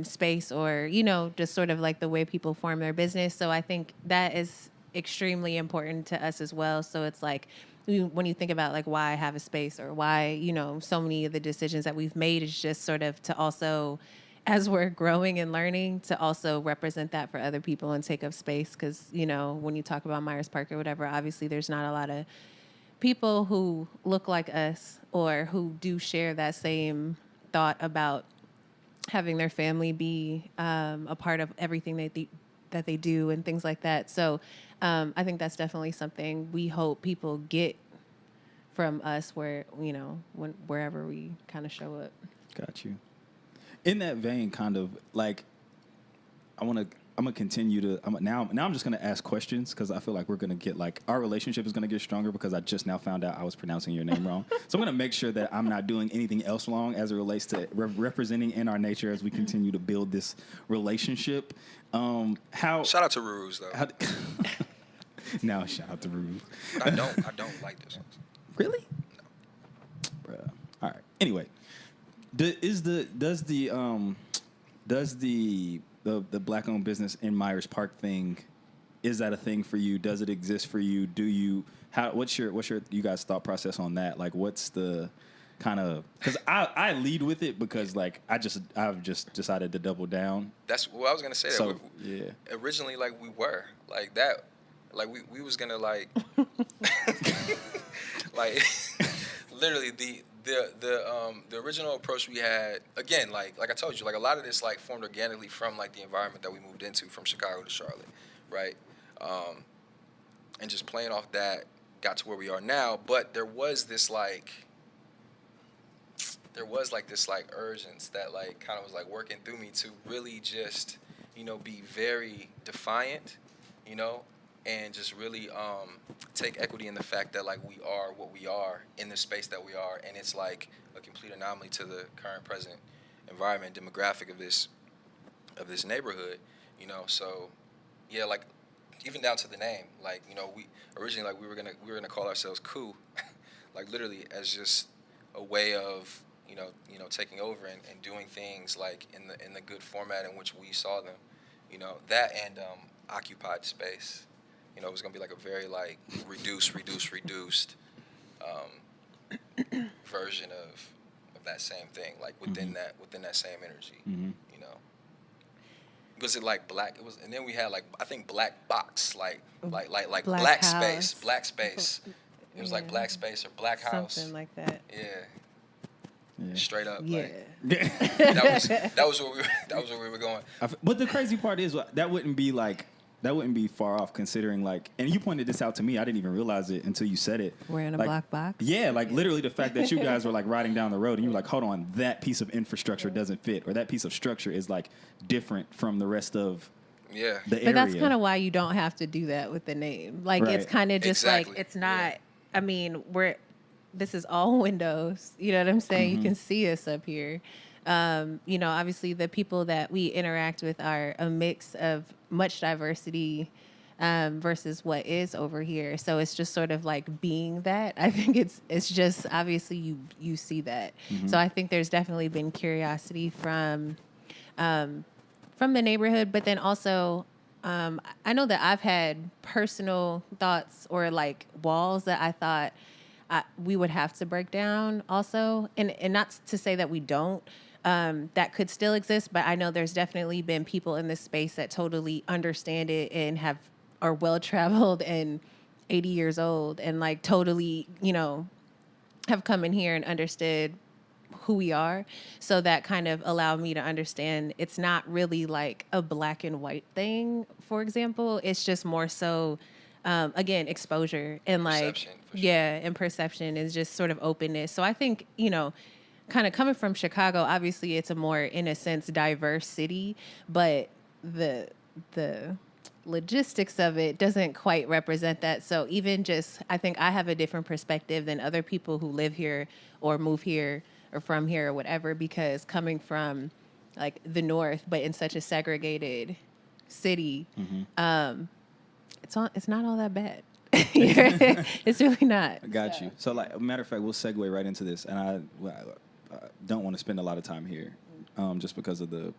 space, or just sort of like the way people form their business. So I think that is extremely important to us as well. So it's like, when you think about like why have a space, or why so many of the decisions that we've made is just sort of to also, as we're growing and learning, to also represent that for other people and take up space. Because when you talk about Myers Park or whatever, obviously there's not a lot of people who look like us or who do share that same thought about having their family be a part of everything that they do and things like that. So I think that's definitely something we hope people get from us wherever we kind of show up. Got you. In that vein, kind of like, I'm gonna continue to. Now I'm just gonna ask questions because I feel like we're gonna get like our relationship is gonna get stronger because I just now found out I was pronouncing your name wrong. So I'm gonna make sure that I'm not doing anything else wrong as it relates to representing in our nature as we continue to build this relationship. Shout out to Rurus though. Now shout out to Rurus. I don't like this one. Really? No. Bruh. All right. Anyway, does the black-owned business in Myers Park thing, is that a thing for you? Does it exist for you? What's your you guys' thought process on that? Like, what's the kind of, because I lead with it because like I've just decided to double down. That's what I was gonna say. So, that yeah. Originally, like we were like that, like we was gonna like like literally the original approach we had, again, like I told you, like a lot of this like formed organically from like the environment that we moved into from Chicago to Charlotte, right? And just playing off that got to where we are now. But there was this like this like urgence that like kind of was like working through me to really just, you know, be very defiant, you know, and just really take equity in the fact that like we are what we are in the space that we are, and it's like a complete anomaly to the current present environment demographic of this neighborhood, you know. So yeah, like even down to the name, like, you know, we originally like we were gonna call ourselves Coup, like literally as just a way of you know taking over and doing things like in the good format in which we saw them, you know, that and occupied space. You know, it was gonna be like a very like reduced version of that same thing, like within that same energy. Mm-hmm. You know, was it like black? It was, and then we had like I think black box, like black space. It was like black space or black house, something like that. Yeah. Straight up, Yeah. like that was where we were going. But the crazy part is that wouldn't be far off, considering like, and you pointed this out to me. I didn't even realize it until you said it. We're in a like, black box. Yeah, like literally the fact that you guys were like riding down the road and you were like, hold on, that piece of infrastructure doesn't fit, or that piece of structure is like different from the rest of the area. But that's kind of why you don't have to do that with the name. Like Right. it's kind of just Exactly. like it's not. Yeah. I mean, this is all windows. You know what I'm saying? You can see us up here. You know, obviously the people that we interact with are a mix of much diversity versus what is over here. So it's just sort of like being that. I think it's just obviously you see that. So I think there's definitely been curiosity from the neighborhood, but then also I know that I've had personal thoughts or like walls that I thought we would have to break down also, and not to say that we don't. That could still exist, but I know there's definitely been people in this space that totally understand it and are well traveled and 80 years old and like totally, you know, have come in here and understood who we are. So that kind of allowed me to understand it's not really like a black and white thing, for example. It's just more so, again, exposure and like, Perception, for sure. yeah, and perception is just sort of openness. So I think, you know, kind of coming from Chicago, obviously it's a more, in a sense, diverse city, but the logistics of it doesn't quite represent that. So even just, I think I have a different perspective than other people who live here or move here or from here or whatever, because coming from like the North, but in such a segregated city, it's not all that bad. It's really not. I got you. So, like, a matter of fact, we'll segue right into this, and I don't want to spend a lot of time here, just because of the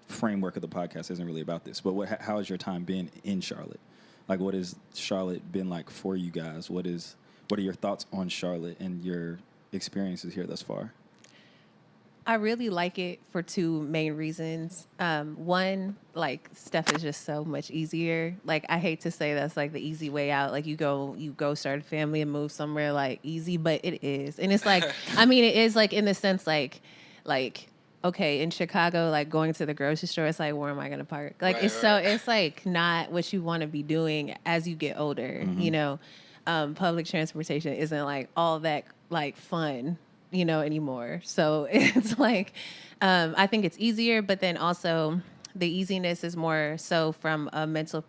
framework of the podcast isn't really about this. But how has your time been in Charlotte? Like, what has Charlotte been like for you guys? What are your thoughts on Charlotte and your experiences here thus far? I really like it for two main reasons. One, like stuff is just so much easier. Like I hate to say that's like the easy way out. Like you go start a family and move somewhere like easy, but it is. And it's like, I mean, it is like in the sense like, okay, in Chicago, like going to the grocery store, it's like, where am I going to park? Like it's like not what you want to be doing as you get older, you know? Public transportation isn't like all that like fun, you know, anymore. So it's like, I think it's easier, but then also the easiness is more so from a mental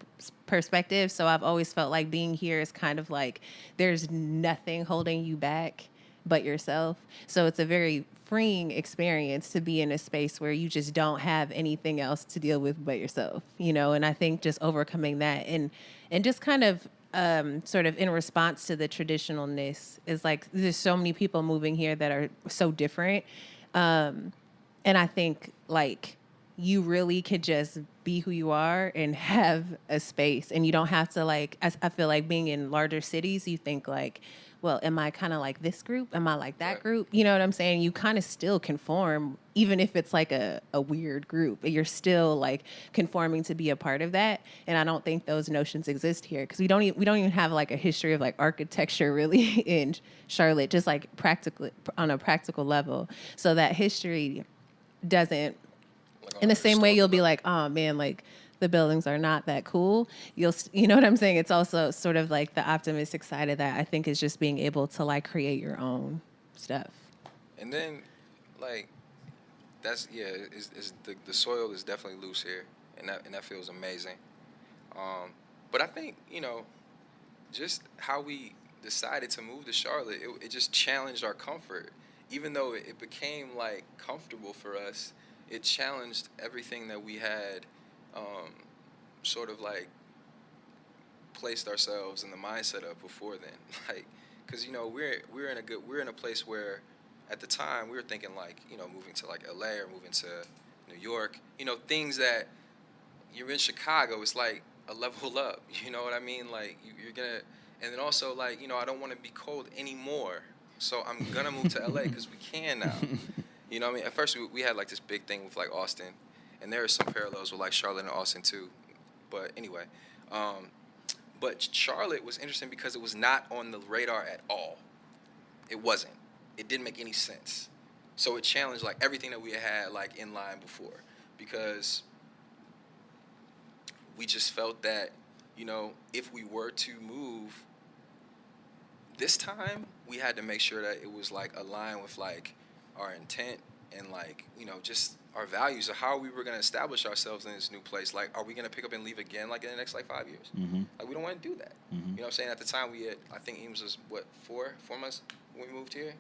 perspective. So I've always felt like being here is kind of like there's nothing holding you back but yourself. So it's a very freeing experience to be in a space where you just don't have anything else to deal with but yourself, you know? And I think just overcoming that and just kind of sort of in response to the traditionalness is like there's so many people moving here that are so different. And I think like you really could just be who you are and have a space, and you don't have to like, I feel like being in larger cities, you think like, well, am I kind of like this group? Am I like that Right. group? You know what I'm saying? You kind of still conform, even if it's like a weird group. You're still like conforming to be a part of that. And I don't think those notions exist here because we don't even have like a history of like architecture really in Charlotte, just like practically on a practical level. So that history doesn't. Like In on the a same way, you'll be historical like, oh man, like the buildings are not that cool. You know what I'm saying? It's also sort of like the optimistic side of that. I think is just being able to like create your own stuff. level. And then, like, that's is the soil is definitely loose here, and that feels amazing. But I think just how we decided to move to Charlotte, it just challenged our comfort. Even though it became like comfortable for us, it challenged everything that we had sort of like placed ourselves in the mindset of before then. Like, because we're in a place where at the time we were thinking like moving to like LA or moving to New York, things that you're in Chicago, it's like a level up. You know what I mean? Like you're gonna, and then also like I don't want to be cold anymore, so I'm gonna move to LA because we can now. You know what I mean? At first we had like this big thing with like Austin, and there are some parallels with like Charlotte and Austin too. But anyway, but Charlotte was interesting because it was not on the radar at all. It wasn't. It didn't make any sense. So it challenged like everything that we had like in line before, because we just felt that, if we were to move this time, we had to make sure that it was like aligned with like our intent and like, just our values of how we were going to establish ourselves in this new place. Like, are we going to pick up and leave again like in the next like 5 years? Mm-hmm. Like, we don't want to do that. Mm-hmm. You know what I'm saying? At the time I think Eames was what, 4 months when we moved here?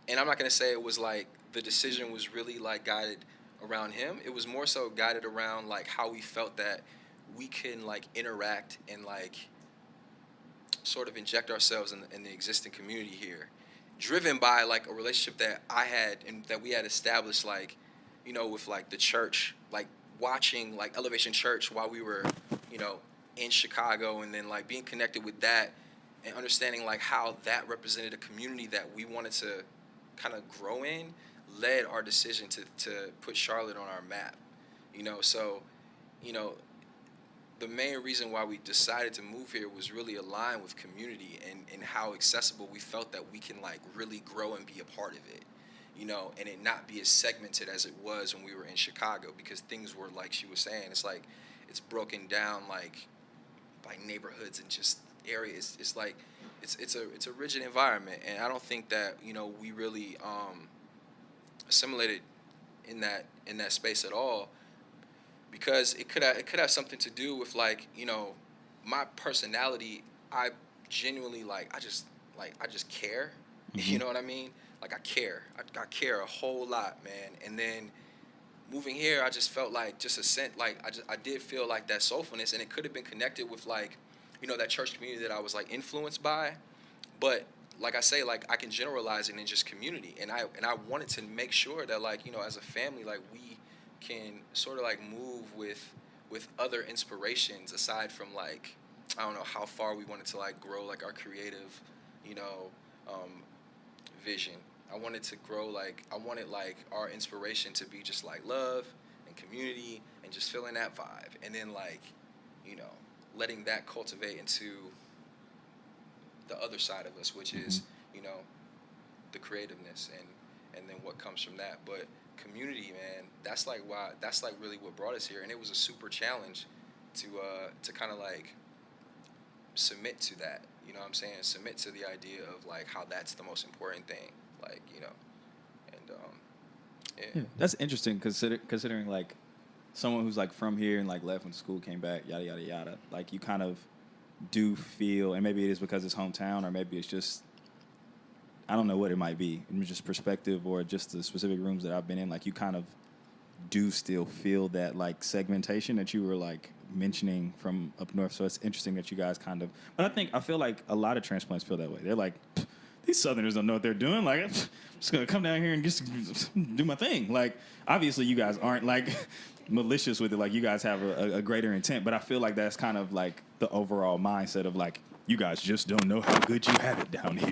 And I'm not going to say it was like the decision was really like guided around him. It was more so guided around like how we felt that we can like interact and like sort of inject ourselves in the existing community here, driven by like a relationship that I had and that we had established, like, with like the church, like watching like Elevation Church while we were, in Chicago, and then like being connected with that and understanding like how that represented a community that we wanted to kind of grow in, led our decision to put Charlotte on our map. So, the main reason why we decided to move here was really aligned with community and how accessible we felt that we can like really grow and be a part of it, and it not be as segmented as it was when we were in Chicago, because things were, like she was saying, it's like it's broken down like by neighborhoods and just areas. It's like it's a rigid environment, and I don't think that we really assimilated in that space at all. Because it could have something to do with like my personality. I genuinely I just care. Mm-hmm. You know what I mean? Like I care. I care a whole lot, man. And then moving here, I just felt like just a sense like I did feel like that soulfulness, and it could have been connected with like that church community that I was like influenced by. But like I say, like I can generalize it in just community, and I wanted to make sure that like as a family, like we can sort of like move with other inspirations aside from like I don't know how far we wanted to like grow like our creative vision. I wanted to grow I wanted like our inspiration to be just like love and community and just feeling that vibe, and then like letting that cultivate into the other side of us, which is the creativeness and then what comes from that. But community, man, that's like really what brought us here, and it was a super challenge to kind of like submit to that. You know what I'm saying? Submit to the idea of like how that's the most important thing, like and Yeah, that's interesting considering like someone who's like from here and like left when school, came back, yada yada yada. Like you kind of do feel, and maybe it is because it's hometown, or maybe it's just I don't know what it might be, just perspective or just the specific rooms that I've been in. Like you kind of do still feel that like segmentation that you were like mentioning from up north. So it's interesting that you guys kind of. But I feel like a lot of transplants feel that way. They're like, these Southerners don't know what they're doing. Like, I'm just gonna come down here and just do my thing. Like, obviously you guys aren't like malicious with it. Like you guys have a greater intent. But I feel like that's kind of like the overall mindset of like, you guys just don't know how good you have it down here.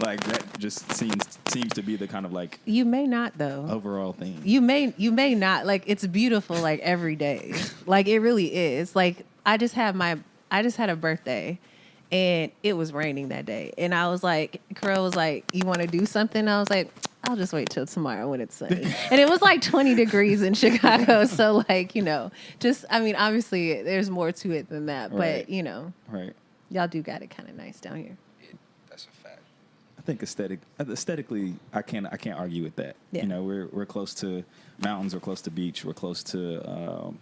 Like that just seems to be the kind of like You may not though. overall theme. You may not. Like it's beautiful like every day. Like it really is. Like I just had a birthday and it was raining that day. And I was like, Kerrel was like, "You want to do something?" I was like, "I'll just wait till tomorrow when it's sunny." And it was like 20 degrees in Chicago. So like, just I mean, obviously there's more to it than that, Right. but Right. y'all do got it kind of nice down here. That's a fact. I think aesthetically, I can't argue with that. Yeah. We're close to mountains, we're close to beach, we're close to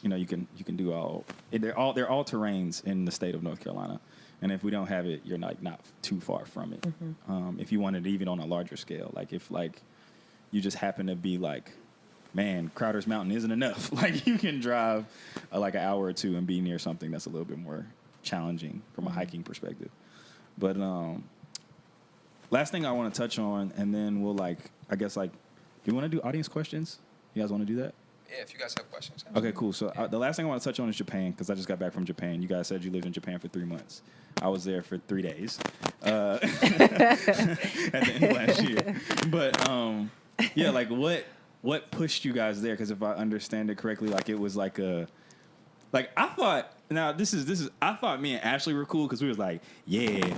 you can do all. They're all terrains in the state of North Carolina, and if we don't have it, you're not too far from it. Mm-hmm. If you wanted it even on a larger scale, like if like you just happen to be like, man, Crowder's Mountain isn't enough. Like you can drive like an hour or two and be near something that's a little bit more challenging from a hiking perspective. But last thing I want to touch on, and then we'll do you want to do audience questions? You guys want to do that? Yeah, if you guys have questions. Okay, cool. So the last thing I want to touch on is Japan, because I just got back from Japan. You guys said you lived in Japan for 3 months. I was there for 3 days at the end of last year. But yeah, like what pushed you guys there? Because if I understand it correctly, like it was like a I thought. Now this is I thought me and Ashley were cool because we was like, yeah,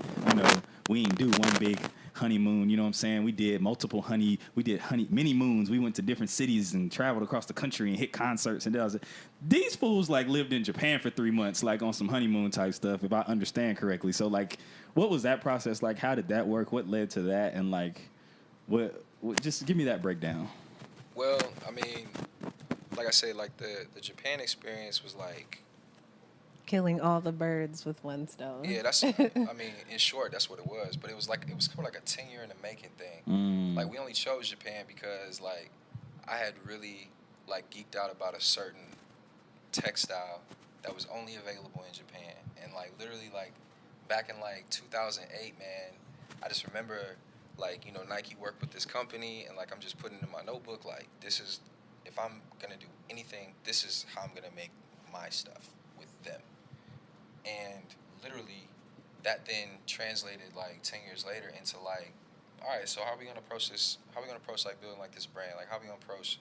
we didn't do one big honeymoon, you know what I'm saying? We did mini moons. We went to different cities and traveled across the country and hit concerts and that. These fools like lived in Japan for 3 months, like on some honeymoon type stuff, if I understand correctly. So like, what was that process like? How did that work? What led to that? And like, what just give me that breakdown. Well, I mean, like I say, like the Japan experience was like, Killing all the birds with one stone. yeah, that's, I mean, in short, that's what it was. But it was kind of like a 10-year in the making thing. Like, we only chose Japan because, like, I had really, like, geeked out about a certain textile that was only available in Japan. And, like, literally, like, back in, like, 2008, man, I just remember, like, Nike worked with this company, and, like, I'm just putting in my notebook, like, if I'm going to do anything, this is how I'm going to make my stuff with them. And literally, that then translated like 10 years later into like, all right, so how are we gonna approach this? How are we gonna approach like building like this brand? Like, how are we gonna approach,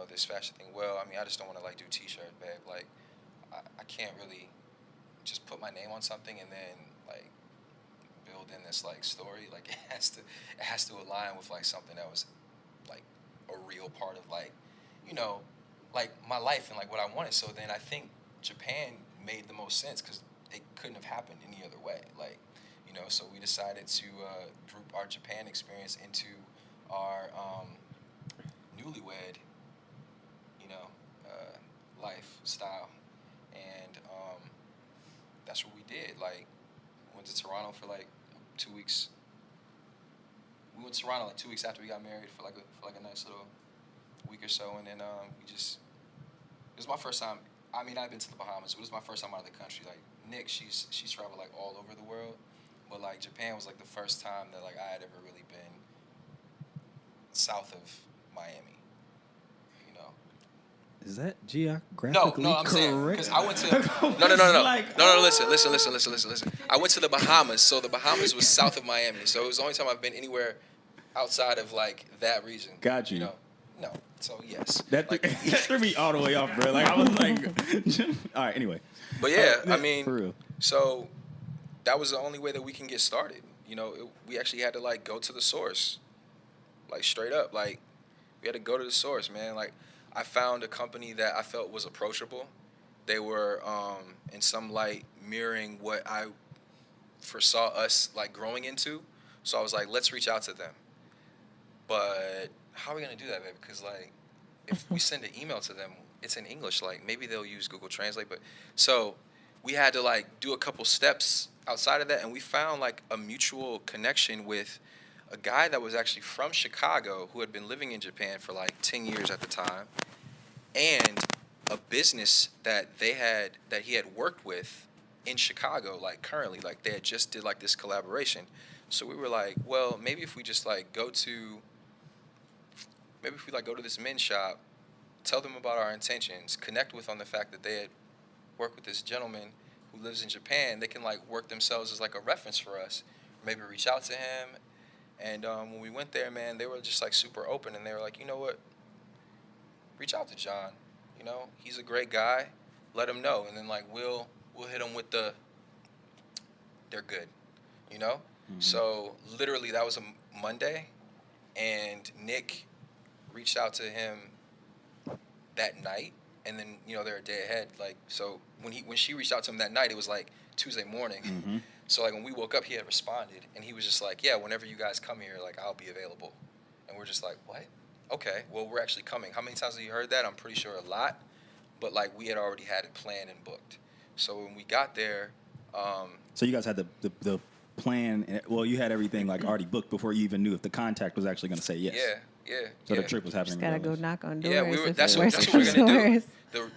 this fashion thing? Well, I mean, I just don't want to like do T-shirts, babe. Like, I can't really just put my name on something and then like build in this like story. Like, it has to align with like something that was like a real part of like, like my life and like what I wanted. So then I think Japan made the most sense because it couldn't have happened any other way. Like, so we decided to group our Japan experience into our newlywed, lifestyle, and that's what we did. Like, went to Toronto for like 2 weeks. We went to Toronto like 2 weeks after we got married for like a nice little week or so, and then it was my first time. I mean, I've been to the Bahamas, but it was my first time out of the country. Like, Nick, she's traveled, like, all over the world. But, like, Japan was, like, the first time that, like, I had ever really been south of Miami, Is that geographically No, I'm correct? saying, because I went to... No, listen. I went to the Bahamas, so the Bahamas was south of Miami. So it was the only time I've been anywhere outside of, like, that region. Got you. No, so yes. That threw me all the way off, bro. Like, I was like... all right, anyway. But yeah, I mean... For real. So that was the only way that we can get started. We actually had to, like, go to the source. Like, straight up. Like, we had to go to the source, man. Like, I found a company that I felt was approachable. They were, in some light, mirroring what I foresaw us, like, growing into. So I was like, let's reach out to them. But how are we going to do that, baby? Because, like, if we send an email to them, it's in English. Like, maybe they'll use Google Translate. But so we had to, like, do a couple steps outside of that. And we found, like, a mutual connection with a guy that was actually from Chicago who had been living in Japan for, like, 10 years at the time. And a business that he had worked with in Chicago, like, currently. Like, they had just did, like, this collaboration. So we were like, well, maybe if we just, like, go to this men's shop, tell them about our intentions, connect with on the fact that they had worked with this gentleman who lives in Japan, they can, like, work themselves as, like, a reference for us. maybe reach out to him. And when we went there, man, they were just like super open, and they were like, you know what, reach out to John. You know, he's a great guy. Let him know, and then like we'll hit him with the they're good. You know. Mm-hmm. So literally that was a Monday, and Nick reached out to him that night, and then they're a day ahead. Like, so when she reached out to him that night, it was like Tuesday morning. Mm-hmm. So like when we woke up, he had responded, and he was just like, yeah, whenever you guys come here, like I'll be available. And we're just like, what? Okay, well we're actually coming. How many times have you heard that? I'm pretty sure a lot, but like we had already had it planned and booked. So when we got there, so you guys had the plan. Well, you had everything like already booked before you even knew if the contact was actually going to say yes. Yeah. So the trip was happening. Just gotta go knock on doors. Yeah, that's what we were gonna do.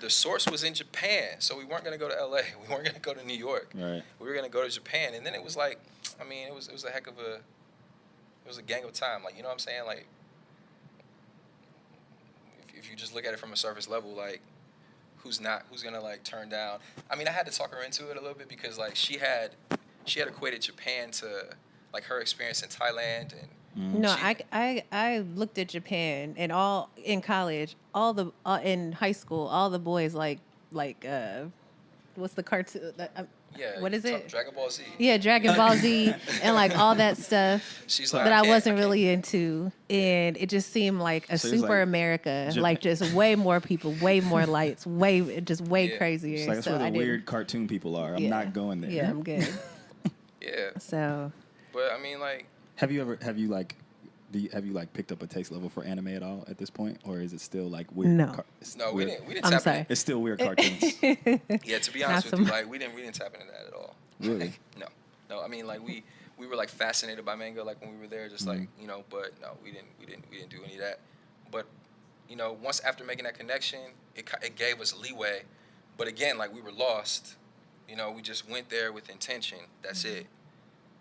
The source was in Japan, so we weren't gonna go to LA. We weren't gonna go to New York. Right. We were gonna go to Japan, and then it was like, I mean, it was a heck of a, it was a gang of time. Like, you know what I'm saying? Like, if you just look at it from a surface level, like, who's gonna like turn down? I mean, I had to talk her into it a little bit because like she had equated Japan to like her experience in Thailand and. No, I looked at Japan and all in college, all the in high school, all the boys like what's the cartoon? What is it? Dragon Ball Z. Yeah, Dragon Ball Z and like all that stuff She's like, that I wasn't really into, and it just seemed like a super like America, Japan. Like just way more people, way more lights, way crazier. It's like, that's where the weird cartoon people are. I'm not going there. Yeah, I'm good. Yeah. So. But I mean, like. Have you picked up a taste level for anime at all at this point, or is it still like weird? No, we didn't. I'm sorry. It's still weird cartoons. Yeah, to be honest with you, like we didn't tap into that at all. Really? No. I mean, like we were like fascinated by manga, like when we were there, just like but no, we didn't do any of that. But once after making that connection, it gave us leeway. But again, like we were lost. We just went there with intention. That's it,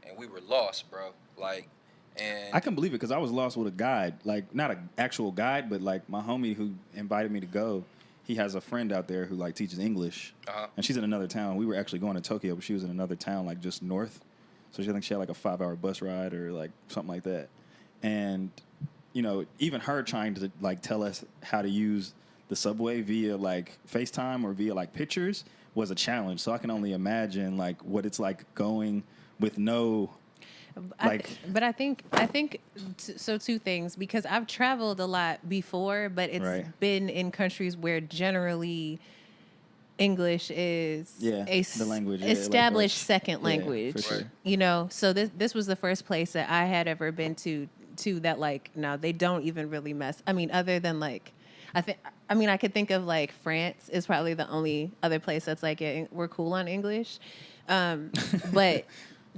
and we were lost, bro. Like. And I can believe it because I was lost with a guide, like not an actual guide, but like my homie who invited me to go. He has a friend out there who like teaches English, and she's in another town. We were actually going to Tokyo, but she was in another town, like just north. So she had like a 5-hour bus ride or like something like that. And even her trying to like tell us how to use the subway via like FaceTime or via like pictures was a challenge. So I can only imagine like what it's like going with no. But I think so. Two things, because I've traveled a lot before, but it's been in countries where generally English is the language, established second language. For sure. So this was the first place that I had ever been to that like no, they don't even really mess. I mean, other than like I could think of like France is probably the only other place that's like we're cool on English, but.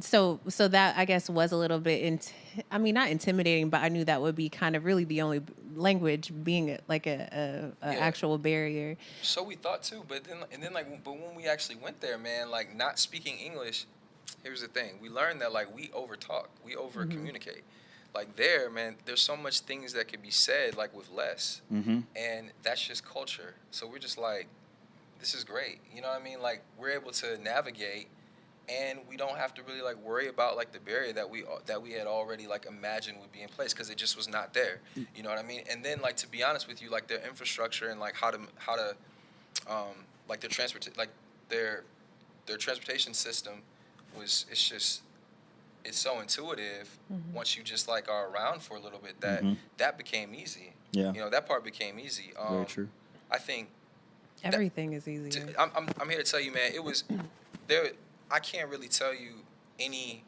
So that I guess was a little bit, not intimidating, but I knew that would be kind of really the only language being like a actual barrier. So we thought too, but when we actually went there, man, like not speaking English, here's the thing: we learned that like we over talk, we over communicate. Like there, man, there's so much things that could be said like with less, and that's just culture. So we're just like, this is great, you know what I mean? Like we're able to navigate. And we don't have to really like worry about like the barrier that we had already like imagined would be in place because it just was not there. You know what I mean? And then like to be honest with you, like their infrastructure and like how to like their transportation system it's so intuitive once you just like are around for a little bit that became easy. Yeah. That part became easy. Very true. I think everything is easier. I'm here to tell you, man. It was there. I can't really tell you anything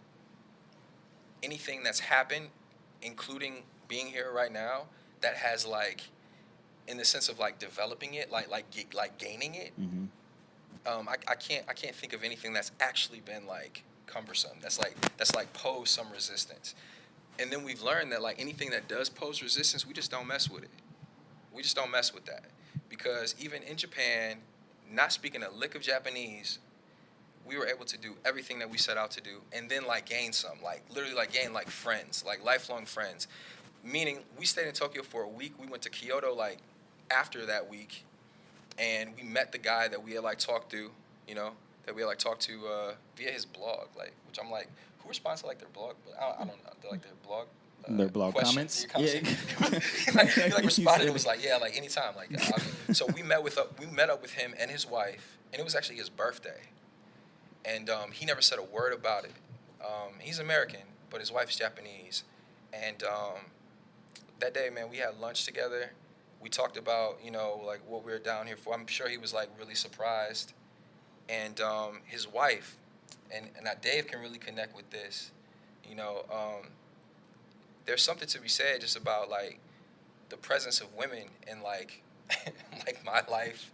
that's happened, including being here right now, that has like, in the sense of like developing it, like gaining it. I can't think of anything that's actually been like cumbersome. That's like posed some resistance. And then we've learned that like anything that does pose resistance, we just don't mess with it. We just don't mess with that because even in Japan, not speaking a lick of Japanese. We were able to do everything that we set out to do and then like gain some, like literally like gain like friends, like lifelong friends. Meaning we stayed in Tokyo for a week. We went to Kyoto like after that week and we met the guy that we had like talked to, via his blog, like, which I'm like, who responds to like their blog? I don't know. They're like their blog. Their blog comments. Yeah. he like responded. It was like, yeah, like anytime. Like, so we met up with him and his wife, and it was actually his birthday, and he never said a word about it. He's American, but his wife's Japanese, and that day, man, we had lunch together. We talked about, like what we were down here for. I'm sure he was like really surprised, and his wife, and Dave can really connect with this, there's something to be said just about like the presence of women in like like my life,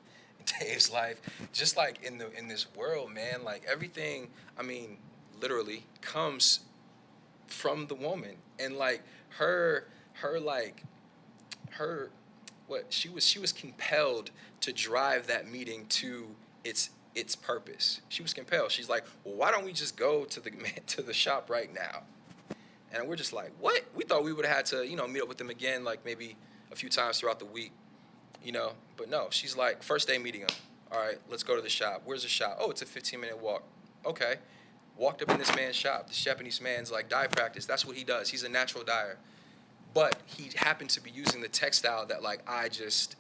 Dave's life, just like in this world, man. Like everything, I mean, literally comes from the woman, and like her what she was compelled to drive that meeting to its purpose. She was compelled. She's like, well, why don't we just go to the shop right now? And we're just like, what? We thought we would have had to, meet up with them again, like maybe a few times throughout the week, But no, she's like, first day meeting them. All right, let's go to the shop. Where's the shop? Oh, it's a 15-minute walk. Okay. Walked up in this man's shop. This Japanese man's like dye practice. That's what he does. He's a natural dyer. But he happened to be using the textile that like I just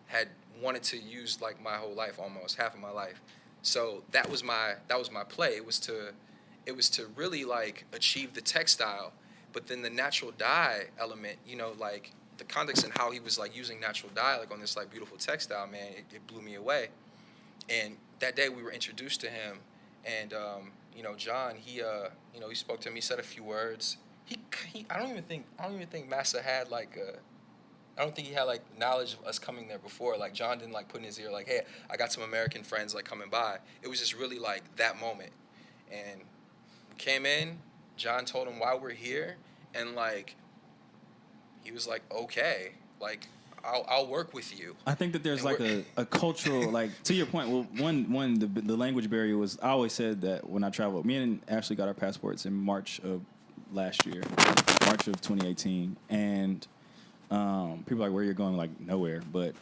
had wanted to use like my whole life, almost half of my life. So that was my play. It was to really like achieve the textile, but then the natural dye element, like the context and how he was like using natural dye like on this like beautiful textile, man, it blew me away. And that day we were introduced to him, and John, he spoke to him. He said a few words. He I don't even think Massa had like I don't think he had like knowledge of us coming there before. Like John didn't like put in his ear like, hey, I got some American friends like coming by. It was just really like that moment. And we came in, John told him why we're here, and like he was like, okay, like I'll work with you. I think that there's like a cultural, like, to your point, well, one the language barrier was, I always said that when I traveled, me and Ashley got our passports in March of last year, March of 2018, and people are like, where you're going? Like, nowhere, but,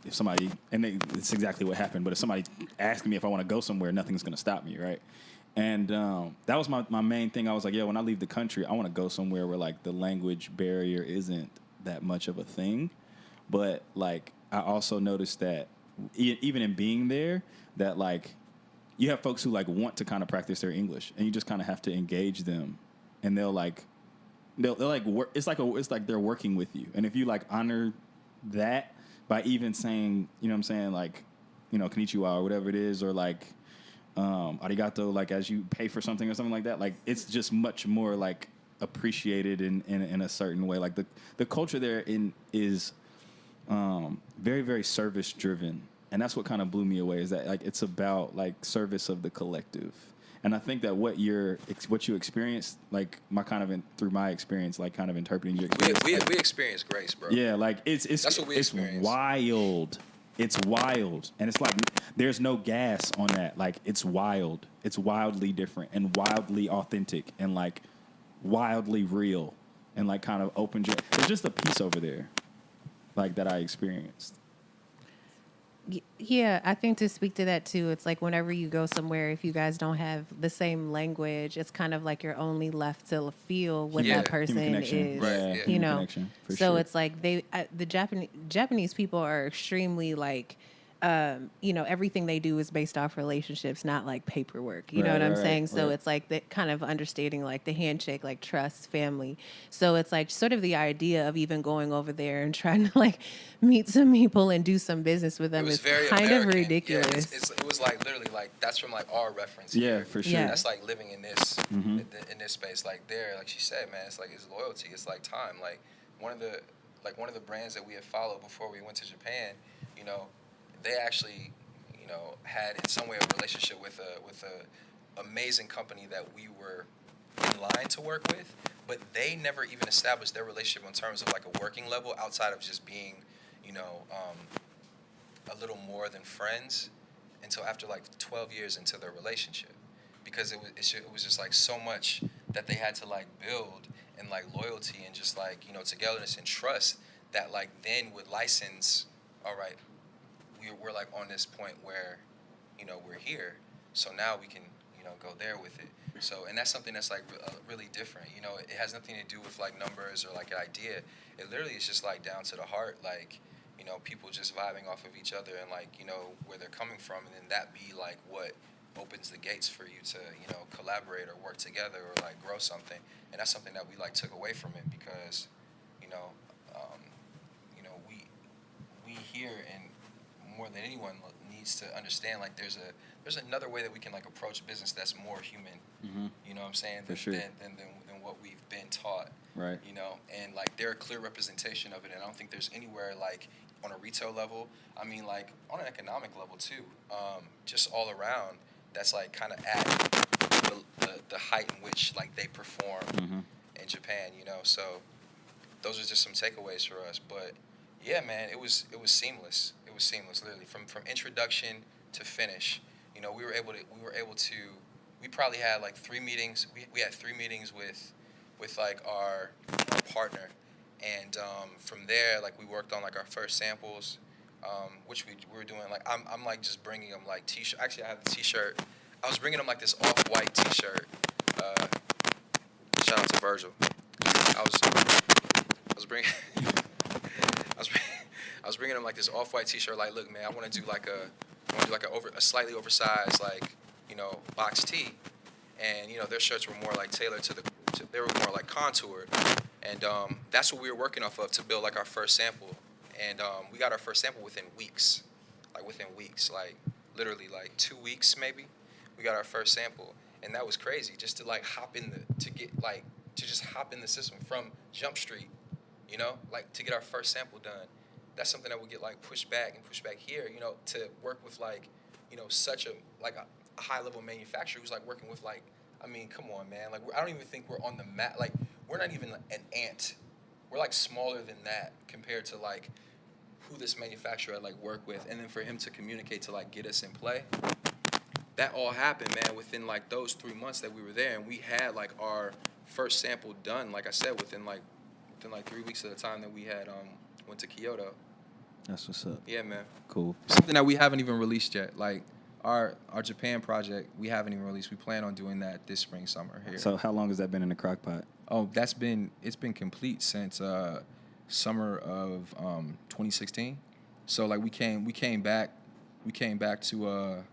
if somebody, and it's exactly what happened, but if somebody asking me if I want to go somewhere, nothing's going to stop me, right? And that was my main thing. I was like, when I leave the country, I want to go somewhere where, like, the language barrier isn't that much of a thing. But, like, I also noticed that even in being there, that, like, you have folks who, like, want to kind of practice their English, and you just kind of have to engage them, and they'll like work. It's like they're working with you, and if you like honor that by even saying, like, konnichiwa or whatever it is, or like arigato, like as you pay for something or something like that, like it's just much more like appreciated in a certain way. Like the culture there is very, very service driven, and that's what kind of blew me away, is that like it's about like service of the collective. And I think that what you experienced, like through my experience, like kind of interpreting your experience. We experienced grace, bro. Yeah, like it's that's what we experienced. Wild. It's wild, and it's like there's no gas on that. Like it's wild. It's wildly different and wildly authentic and like wildly real and like kind of open. There's just a piece over there, like that I experienced. Yeah, I think to speak to that too, it's like whenever you go somewhere, if you guys don't have the same language, it's kind of like you're only left to feel what that person is. Right. Yeah. So sure. It's like the Japanese people are extremely like, everything they do is based off relationships, not like paperwork. You know what I'm saying? So it's like that kind of understanding, like the handshake, like trust, family. So it's like sort of the idea of even going over there and trying to like meet some people and do some business with them is kind American. of ridiculous. Yeah, it was like literally like that's from like our reference. Yeah, here. for sure. Yeah. That's like living in this in this space. Like there, like she said, man, it's like it's loyalty. It's like time. Like one of the brands that we had followed before we went to Japan, they actually, had in some way a relationship with a amazing company that we were in line to work with, but they never even established their relationship in terms of like a working level outside of just being, a little more than friends until after like 12 years into their relationship, because it was just like so much that they had to like build, and like loyalty and just like, togetherness and trust that like then would license, all right, we're like on this point where, we're here, so now we can, go there with it. So, and that's something that's like really different. You know, it has nothing to do with like numbers or like an idea. It literally is just like down to the heart, like, you know, people just vibing off of each other and like, you know, where they're coming from, and then that be like what opens the gates for you to, you know, collaborate or work together or like grow something. And that's something that we like took away from it because, you know, we here, and more than anyone needs to understand like there's another way that we can like approach business that's more human. Mm-hmm. You know what I'm saying? For sure. Than what we've been taught. Right. You know, and like they're a clear representation of it, and I don't think there's anywhere like on a retail level. I mean, like on an economic level too. Just all around, that's like kind of at the height in which like they perform in Japan. You know, so those are just some takeaways for us. But yeah, man, it was seamless. It was seamless, literally from introduction to finish. You know, we were able to. We probably had like 3 meetings. We had 3 meetings with like our partner, and from there, like we worked on like our first samples, which we were doing. Like I'm like just bringing them like t-shirt. Actually, I have the t-shirt. I was bringing them like this off-white t-shirt. Shout out to Virgil. I was bringing. I was bringing them like this off-white t-shirt. Like, look, man, I want to do like a slightly oversized like, you know, box tee, and you know their shirts were more like tailored they were more like contoured, and that's what we were working off of to build like our first sample, and we got our first sample within weeks, like literally like 2 weeks maybe, we got our first sample, and that was crazy just to like hop in the system from Jump Street, you know, like to get our first sample done. That's something that would get like pushed back here, you know, to work with like, you know, such a high level manufacturer who's like working with like, I mean, come on, man. Like, I don't even think we're on the map. Like, we're not even an ant. We're like smaller than that compared to like who this manufacturer like work with. And then for him to communicate to like get us in play, that all happened, man, within like those 3 months that we were there. And we had like our first sample done, like I said, within 3 weeks of the time that we had went to Kyoto. That's what's up. Yeah, man. Cool. Something that we haven't even released yet. Like our Japan project, we haven't even released. We plan on doing that this spring, summer here. So how long has that been in the crock pot? Oh, it's been complete since summer of 2016. So like we came back to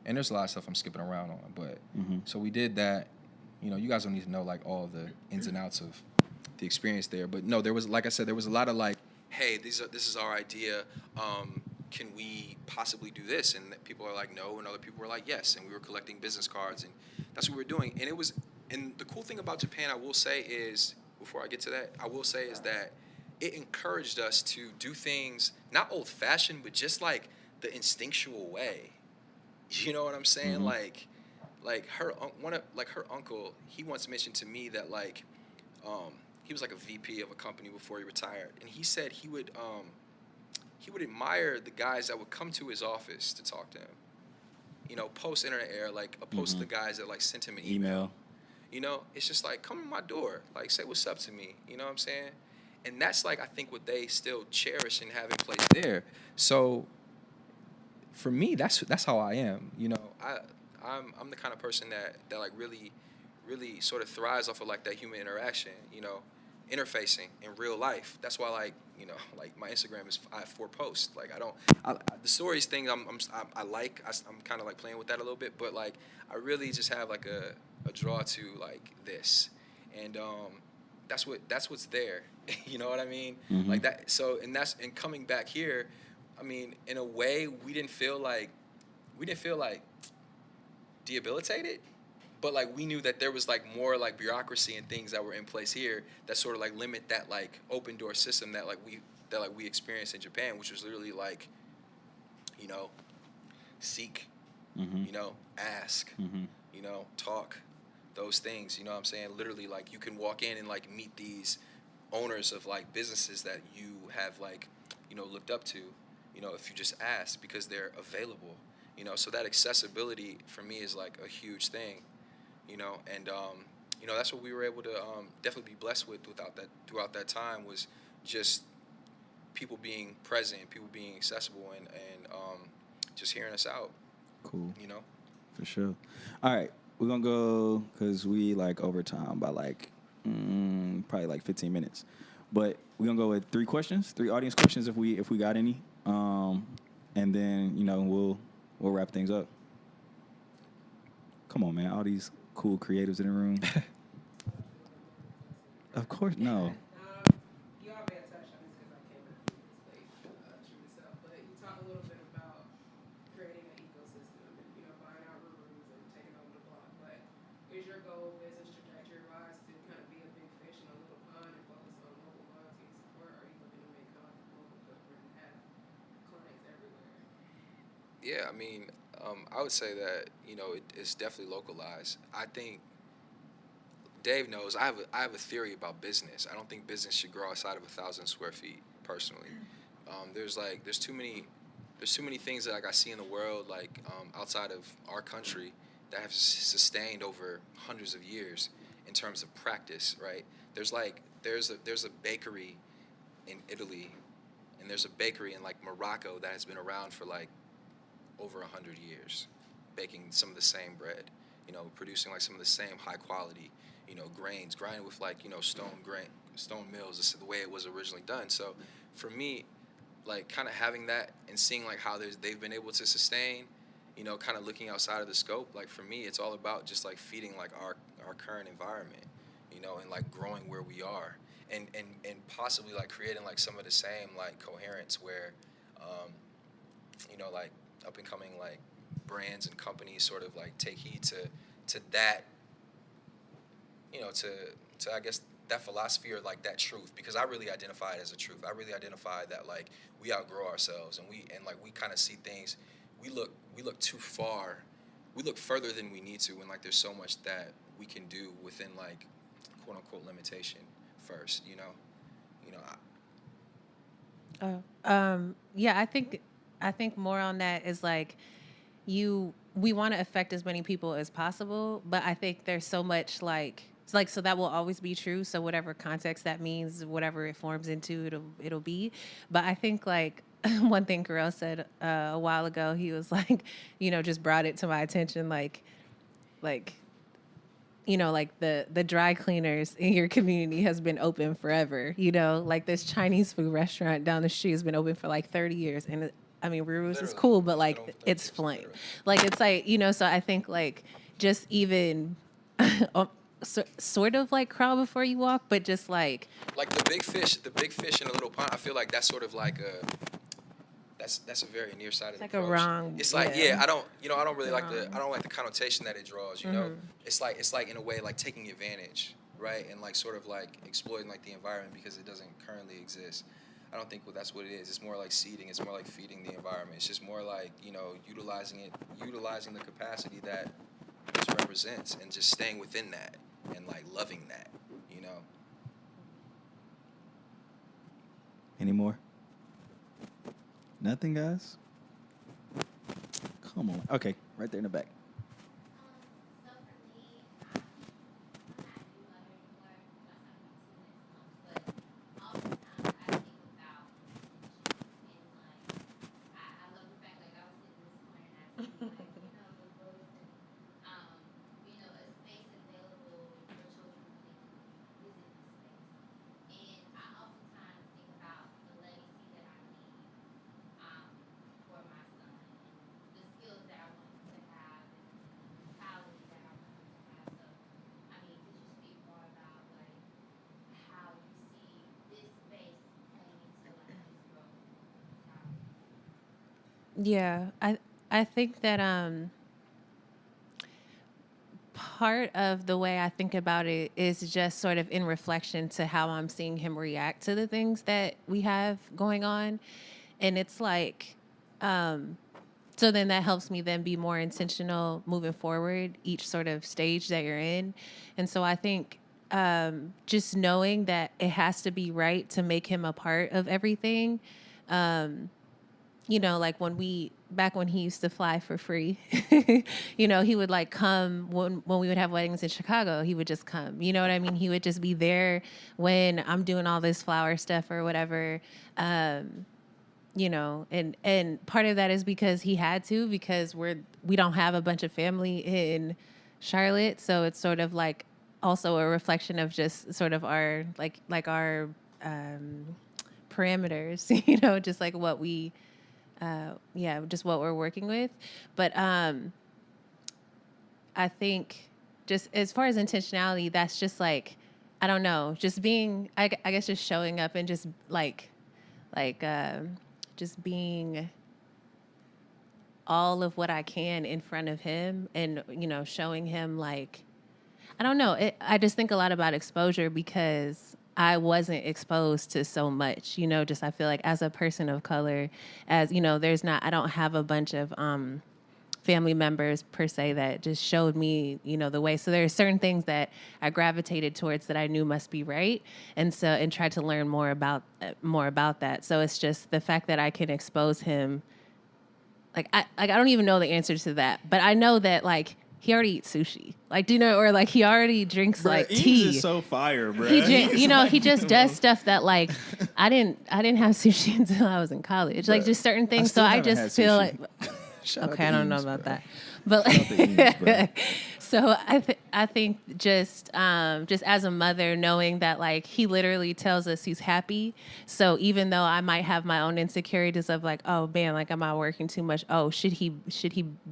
and there's a lot of stuff I'm skipping around on, but so we did that. You know, you guys don't need to know like all the ins and outs of the experience there, but no, there was, like I said, there was a lot of like, hey, this is our idea. Can we possibly do this? And people are like, no, and other people were like, yes. And we were collecting business cards, and that's what we were doing. And the cool thing about Japan, I will say is, before I get to that, is that it encouraged us to do things not old-fashioned, but just like the instinctual way. You know what I'm saying? Like her uncle, he once mentioned to me that like, he was like a VP of a company before he retired, and he said he would admire the guys that would come to his office to talk to him. You know, post internet era, like opposed to the guys that like sent him an email. You know, it's just like, come to my door, like say what's up to me. You know what I'm saying? And that's like, I think what they still cherish and have in place there. So for me, that's how I am. You know, I'm the kind of person that like really sort of thrives off of like that human interaction. You know, interfacing in real life. That's why, like, you know, like my Instagram I have 4 posts. Like the stories thing I'm kind of like playing with that a little bit, but like I really just have like a draw to like this, and that's what's there. You know what I mean? Like that. So and coming back here, I mean, in a way, we didn't feel like debilitated. But like we knew that there was like more like bureaucracy and things that were in place here that sort of like limit that like open door system that we experienced in Japan, which was literally like, you know, seek, you know, ask, you know, talk, those things. You know what I'm saying? Literally, like you can walk in and like meet these owners of like businesses that you have like, you know, looked up to, you know, if you just ask because they're available. You know, so that accessibility for me is like a huge thing. You know, and you know, that's what we were able to definitely be blessed with throughout that time, was just people being present, people being accessible, and just hearing us out. Cool. You know, for sure. All right, we're gonna go because we like overtime by like probably like 15 minutes. But we're gonna go with 3 questions, 3 audience questions if we got any. And then, you know, we'll wrap things up. Come on, man. All these cool creatives in the room. Of course, no. You already touched on this because I came in late, true myself, but you talk a little bit about creating an ecosystem and, you know, buying out rooms and taking over the block. But is your goal, business trajectory-wise, to kind of be a big fish in a little pond and focus on local loyalty and support, or are you looking to make kind of like a local footprint and have clients everywhere? Yeah, I mean, I would say that, you know, it's definitely localized. I think Dave knows I have a theory about business. I don't think business should grow outside of 1,000 square feet. Personally, there's too many things that like I see in the world like outside of our country that have sustained over hundreds of years in terms of practice. Right? There's a bakery in Italy, and there's a bakery in like Morocco that has been around for like over 100 years, baking some of the same bread. You know, producing like some of the same high quality, you know, grains, grinding with like, you know, stone mills. This is the way it was originally done. So for me, like kind of having that and seeing like how they've been able to sustain, you know, kind of looking outside of the scope. Like for me, it's all about just like feeding like our current environment, you know, and like growing where we are, and possibly like creating like some of the same like coherence where, you know, like up and coming like brands and companies sort of like take heed to that, you know, to I guess that philosophy or like that truth, because I really identify it as a truth. I really identify that like we outgrow ourselves and like we kind of see things. We look too far. We look further than we need to when like there's so much that we can do within like quote unquote limitation first. You know. Yeah, I think more on that is like we want to affect as many people as possible, but I think there's so much like so that will always be true. So whatever context that means, whatever it forms into, it'll be. But I think like one thing Kerrel said a while ago, he was like, you know, just brought it to my attention, like you know, like the dry cleaners in your community has been open forever. You know, like this Chinese food restaurant down the street has been open for like 30 years. And I mean, Ruru's is Literally, cool, but it's been like open for it's 30 years, flame. literally. Like it's like, you know, so I think like just even sort of like crawl before you walk, but just like the big fish in a little pond. I feel like that's sort of like that's a very nearsighted like a approach. wrong. It's like I don't really like Wrong. I don't like the connotation that it draws. You know, it's like in a way like taking advantage, right, and like sort of like exploiting like the environment because it doesn't currently exist. I don't think that's what it is. It's more like seeding. It's more like feeding the environment. It's just more like, you know, utilizing the capacity that it represents, and just staying within that and like loving that, you know. Any more? Nothing, guys? Come on. Okay, right there in the back. So for me, I'm not do butter anymore. That's not about 2 next month. But oftentimes I think about intention and like I love the fact like I was sitting this morning and I see like, you know, the books and you know, a space available for children when they can visit this space. And I oftentimes think about the legacy that I need for my son and the skills that I want him to have and the mentality that I want him to have. So, I mean, could you speak more about like how you see this space playing into like his growth mentality? Yeah, I think that part of the way I think about it is just sort of in reflection to how I'm seeing him react to the things that we have going on. And it's like, so then that helps me then be more intentional moving forward, each sort of stage that you're in. And so I think just knowing that it has to be right to make him a part of everything. You know, like back when he used to fly for free, you know, he would like come when we would have weddings in Chicago, he would just come, you know what I mean? He would just be there when I'm doing all this flower stuff or whatever. You know, and part of that is because he had to, because we don't have a bunch of family in Charlotte, so it's sort of like also a reflection of just sort of our like our parameters, you know, just like what we yeah, just what we're working with. But I think just as far as intentionality, that's just like, I don't know, just being, I guess just showing up and just like, just being all of what I can in front of him and, you know, showing him like, I don't know. I just think a lot about exposure because I wasn't exposed to so much, you know, just I feel like as a person of color, as, you know, I don't have a bunch of, family members per se that just showed me, you know, the way. So there are certain things that I gravitated towards that I knew must be right, and tried to learn more about that. So it's just the fact that I can expose him. I don't even know the answer to that, but I know that like he already eats sushi, like do you know, or like he already drinks Bruh, like Eames tea. is so fire, bro. You know, he just does stuff that like I didn't have sushi until I was in college, like just certain things. So I just feel like. Shout out Okay, to I don't know Eames, about bro. that, but Shout out to Eames, bro. so I think just as a mother, knowing that like he literally tells us he's happy. So even though I might have my own insecurities of like, oh man, like am I working too much? Oh, should he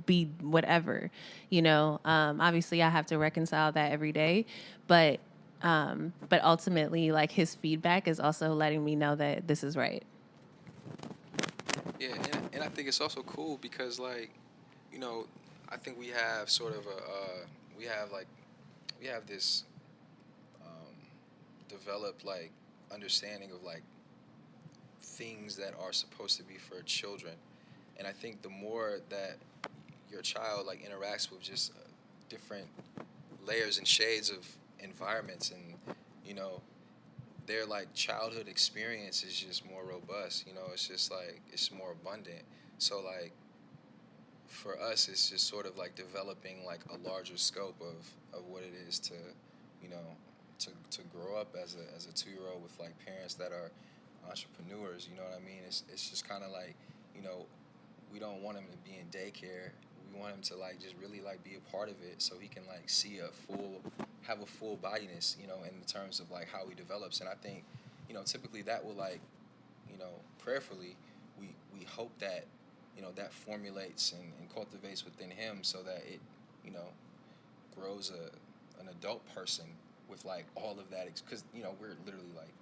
be whatever? You know, obviously I have to reconcile that every day, but ultimately like his feedback is also letting me know that this is right. Yeah, and I think it's also cool because, like, you know, I think we have sort of we have like, we have this um, developed, like, understanding of, like, things that are supposed to be for children. And I think the more that your child, like, interacts with just different layers and shades of environments and, you know, their like childhood experience is just more robust. You know, it's just like it's more abundant. So like for us, it's just sort of like developing like a larger scope of what it is to, you know, to grow up as a 2 year old with like parents that are entrepreneurs. You know what I mean? It's just kind of like, you know, we don't want him to be in daycare. We want him to like just really like be a part of it, so he can like see have a full bodiness, you know, in terms of like how he develops. And I think, you know, typically that will like, you know, prayerfully, we hope that, you know, that formulates and cultivates within him, so that it, you know, grows an adult person with like all of that, because you know we're literally like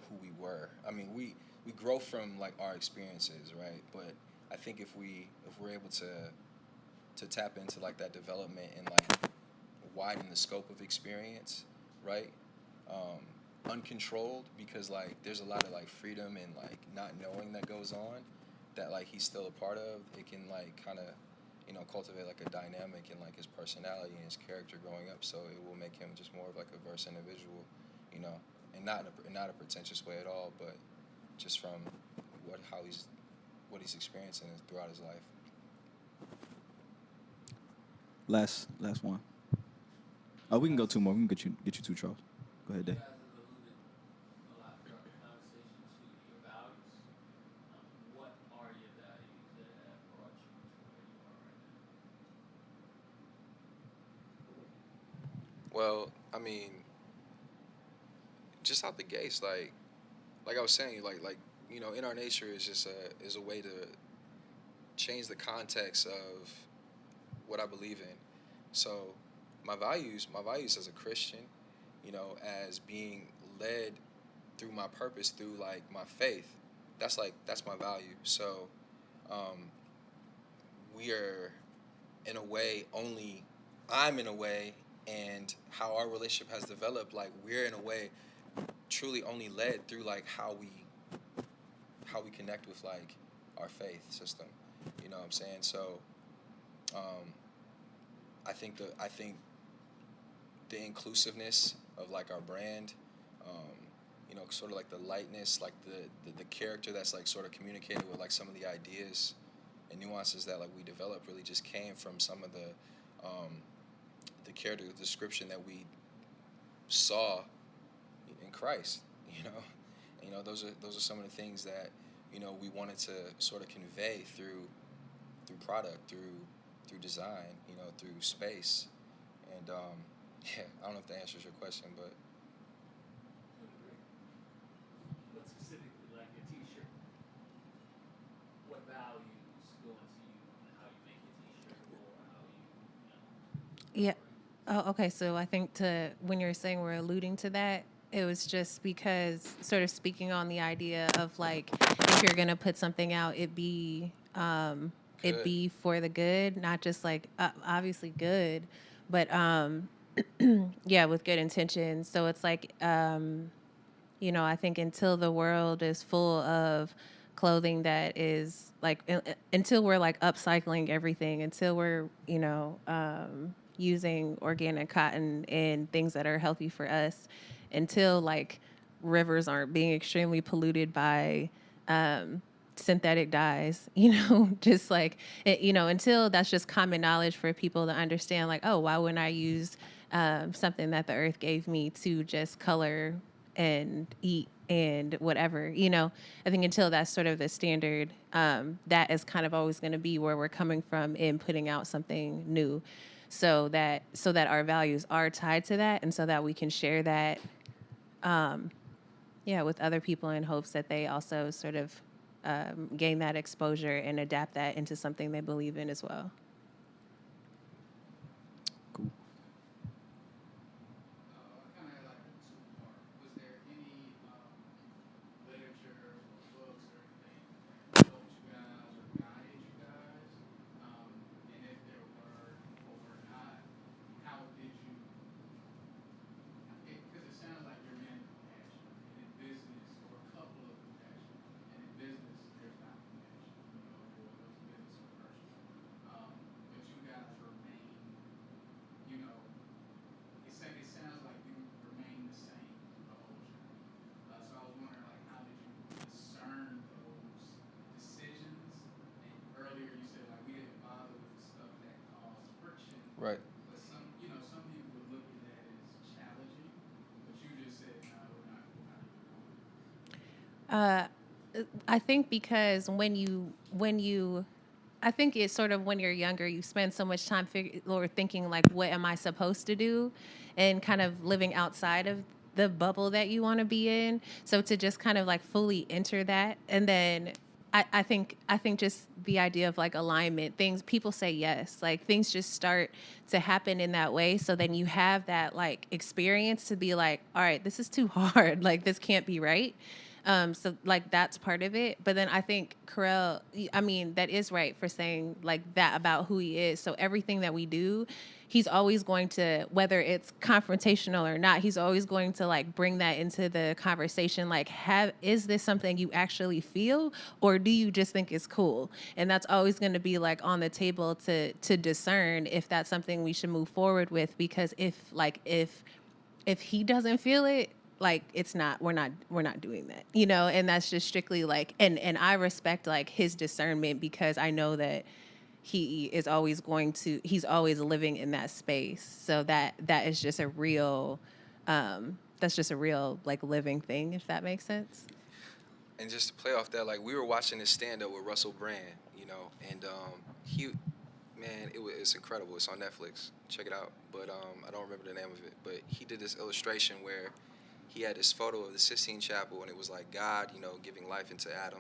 who we were. I mean, we grow from like our experiences, right? But I think if we're able to tap into like that development and like widen the scope of experience, right? Uncontrolled, because like there's a lot of like freedom and like not knowing that goes on, that like he's still a part of. It can like kind of, you know, cultivate like a dynamic in like his personality and his character growing up. So it will make him just more of like a verse individual, you know, and not in a pretentious way at all, but just from what he's experiencing throughout his life. Last one. Oh, we can go two more. We can get you two, Charles. Go ahead, Dave. You guys have alluded a lot throughout the conversation to your values. What are your values that have brought you to where you are right now? Well, I mean, just out the gates, like I was saying, like you know, in our nature is just a way to change the context of what I believe in. So my values as a Christian, you know, as being led through my purpose, through like my faith, that's my value. So we are in a way only, I'm in a way, and how our relationship has developed, like we're in a way truly only led through like how we connect with like our faith system. You know what I'm saying? So I think the inclusiveness of like our brand, you know, sort of like the lightness, like the character that's like sort of communicated with like some of the ideas and nuances that like we developed really just came from some of the character, the description that we saw in Christ. You know, and, you know, those are some of the things that, you know, we wanted to sort of convey through product, through design, you know, through space, And yeah, I don't know if that answers your question, but But specifically, like your T-shirt, what values go into you and how you make your T-shirt, or how you Yeah. Oh, okay. So I think to when you're saying we're alluding to that, it was just because sort of speaking on the idea of like if you're gonna put something out, it good. be for the good, not just like obviously good, but yeah, with good intentions. So it's like I think until the world is full of clothing that is like until we're like upcycling everything, until we're using organic cotton and things that are healthy for us, until like rivers aren't being extremely polluted by synthetic dyes, just like until that's just common knowledge for people to understand, like, oh, why wouldn't I use something that the earth gave me to just color and eat and whatever, I think until that's sort of the standard, that is kind of always going to be where we're coming from in putting out something new, so that our values are tied to that, and so that we can share that, yeah, with other people in hopes that they also sort of gain that exposure and adapt that into something they believe in as well. Cool. I kind of had like a two-part. Was there any literature or books or anything that helped you guys or guided you guys? And if there were or were not, how did you? Because it sounds like you're men of compassion, and in business, or a couple of compassion, and in business, there's not compassion. Whether it's business or personal. But you guys remain, you know. It sounds like you remain the same the whole journey. So I was wondering, like, how did you discern those decisions? And earlier you said, like, we didn't bother with the stuff that caused friction. Right. But some people would look at that as challenging. But you just said, no, we're not even going. I think because when you I think it's sort of when you're younger, you spend so much time or thinking like, what am I supposed to do, and kind of living outside of the bubble that you want to be in. So to just kind of like fully enter that, and then I think just the idea of like alignment, things people say yes, like things just start to happen in that way. So then you have that like experience to be like, all right, this is too hard, like this can't be right. So like that's part of it. But then I think Kerrel, I mean, that is right for saying like that about who he is. So everything that we do, he's always going to, whether it's confrontational or not, he's always going to like bring that into the conversation. Like, is this something you actually feel, or do you just think it's cool? And that's always going to be like on the table to discern if that's something we should move forward with. Because if he doesn't feel it, like it's not, we're not doing that, and that's just strictly like, and I respect like his discernment, because I know that he's always living in that space. So that is just a real, that's just a real like living thing, if that makes sense. And just to play off that, like we were watching this stand up with Russell Brand, and it's incredible. It's on Netflix. Check it out. But I don't remember the name of it. But he did this illustration where he had this photo of the Sistine Chapel, and it was like God, giving life into Adam.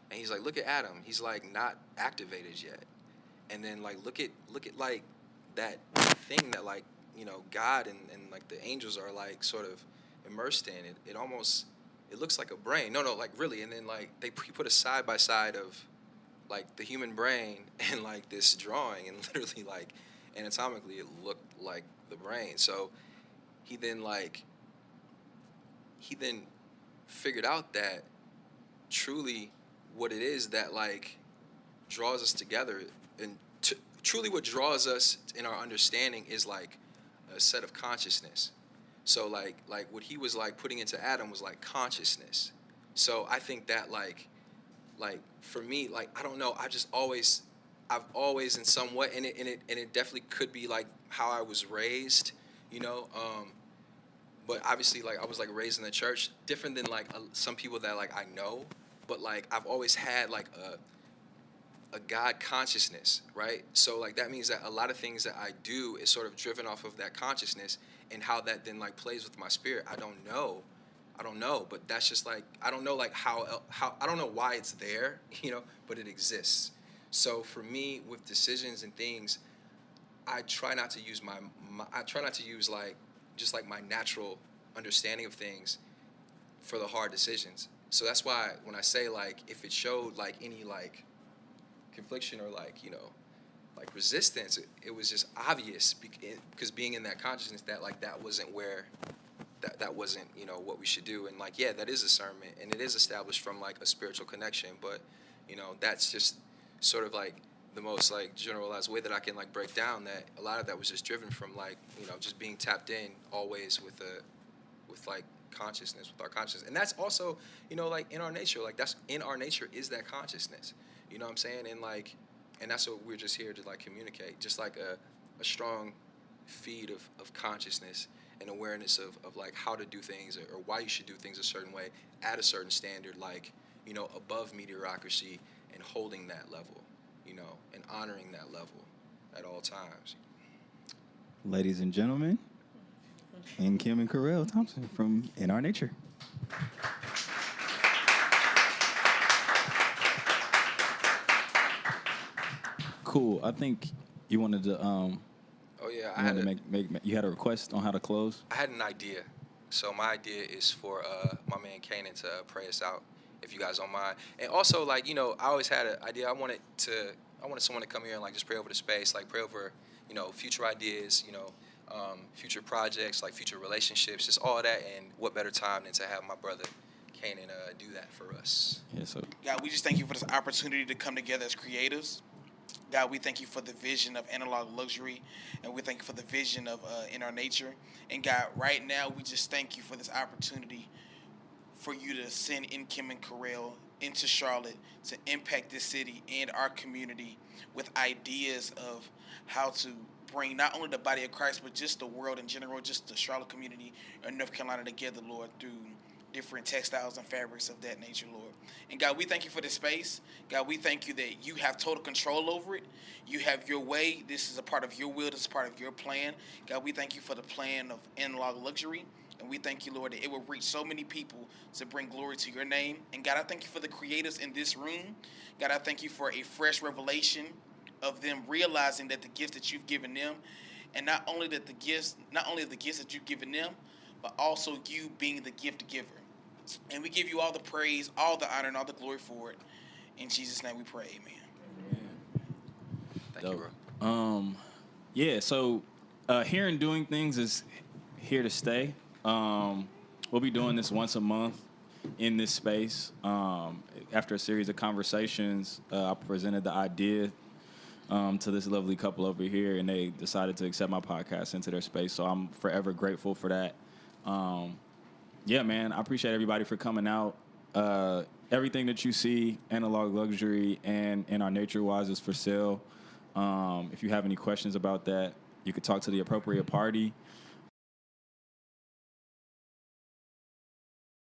And he's like, look at Adam. He's like not activated yet. And then like look at like that thing that like, God and like the angels are like sort of immersed in it. It looks like a brain. No, like really. And then like he put a side by side of like the human brain and like this drawing, and literally like anatomically it looked like the brain. So he then figured out that truly what it is that like draws us together, and truly what draws us in our understanding is like a set of consciousness. So like what he was like putting into Adam was like consciousness. So I think that like for me, like I don't know, I've always in some way, and it definitely could be like how I was raised, but obviously like I was like raised in the church, different than like some people that like I know, but like I've always had like a God consciousness, right? So like that means that a lot of things that I do is sort of driven off of that consciousness, and how that then like plays with my spirit. I don't know, but that's just like I don't know like how I don't know why it's there, but it exists. So for me with decisions and things, I try not to use I try not to use like just like my natural understanding of things for the hard decisions. So that's why when I say like if it showed like any like confliction or like like resistance, it was just obvious because being in that consciousness that like that wasn't where that wasn't what we should do. And like yeah, that is discernment and it is established from like a spiritual connection, but that's just sort of like the most like generalized way that I can like break down that a lot of that was just driven from like just being tapped in always with like consciousness, with our consciousness. And that's also like in our nature, like that's in our nature is that consciousness, what I'm saying? And that's what we're just here to like communicate, just like a strong feed of consciousness and awareness of like how to do things or why you should do things a certain way at a certain standard, like above mediocrity, and holding that level, and honoring that level at all times. Ladies and gentlemen, Kim and Kerrel Thompson from In Our Nature. Cool. I think you wanted to Oh yeah, you had a request on how to close. I had an idea. So my idea is for my man Kanan to pray us out, if you guys don't mind. And also, like, I always had an idea. I wanted someone to come here and like just pray over the space, like pray over, future ideas, future projects, like future relationships, just all that. And what better time than to have my brother Kanan do that for us? Yeah. So God, we just thank you for this opportunity to come together as creatives. God, we thank you for the vision of Analogue Luxury, and we thank you for the vision of In Our Nature. And God, right now, we just thank you for this opportunity for you to send Kim and Kerrel into Charlotte to impact this city and our community with ideas of how to bring not only the body of Christ, but just the world in general, just the Charlotte community and North Carolina together, Lord, through different textiles and fabrics of that nature, Lord. And God, we thank you for this space. God, we thank you that you have total control over it. You have your way. This is a part of your will. This is part of your plan. God, we thank you for the plan of Analogue Luxury. And we thank you, Lord, that it will reach so many people to bring glory to your name. And God, I thank you for the creators in this room. God, I thank you for a fresh revelation of them realizing that the gifts that you've given them, and not only the gifts that you've given them, but also you being the gift giver. And we give you all the praise, all the honor, and all the glory for it. In Jesus' name we pray, amen. Thank you, bro. Yeah, so Here and Doing Things is here to stay. We'll be doing this once a month in this space. After a series of conversations, I presented the idea to this lovely couple over here, and they decided to accept my podcast into their space. So I'm forever grateful for that. Yeah, man, I appreciate everybody for coming out. Everything that you see, Analogue Luxury and In Our Nature Wise, is for sale. If you have any questions about that, you could talk to the appropriate party.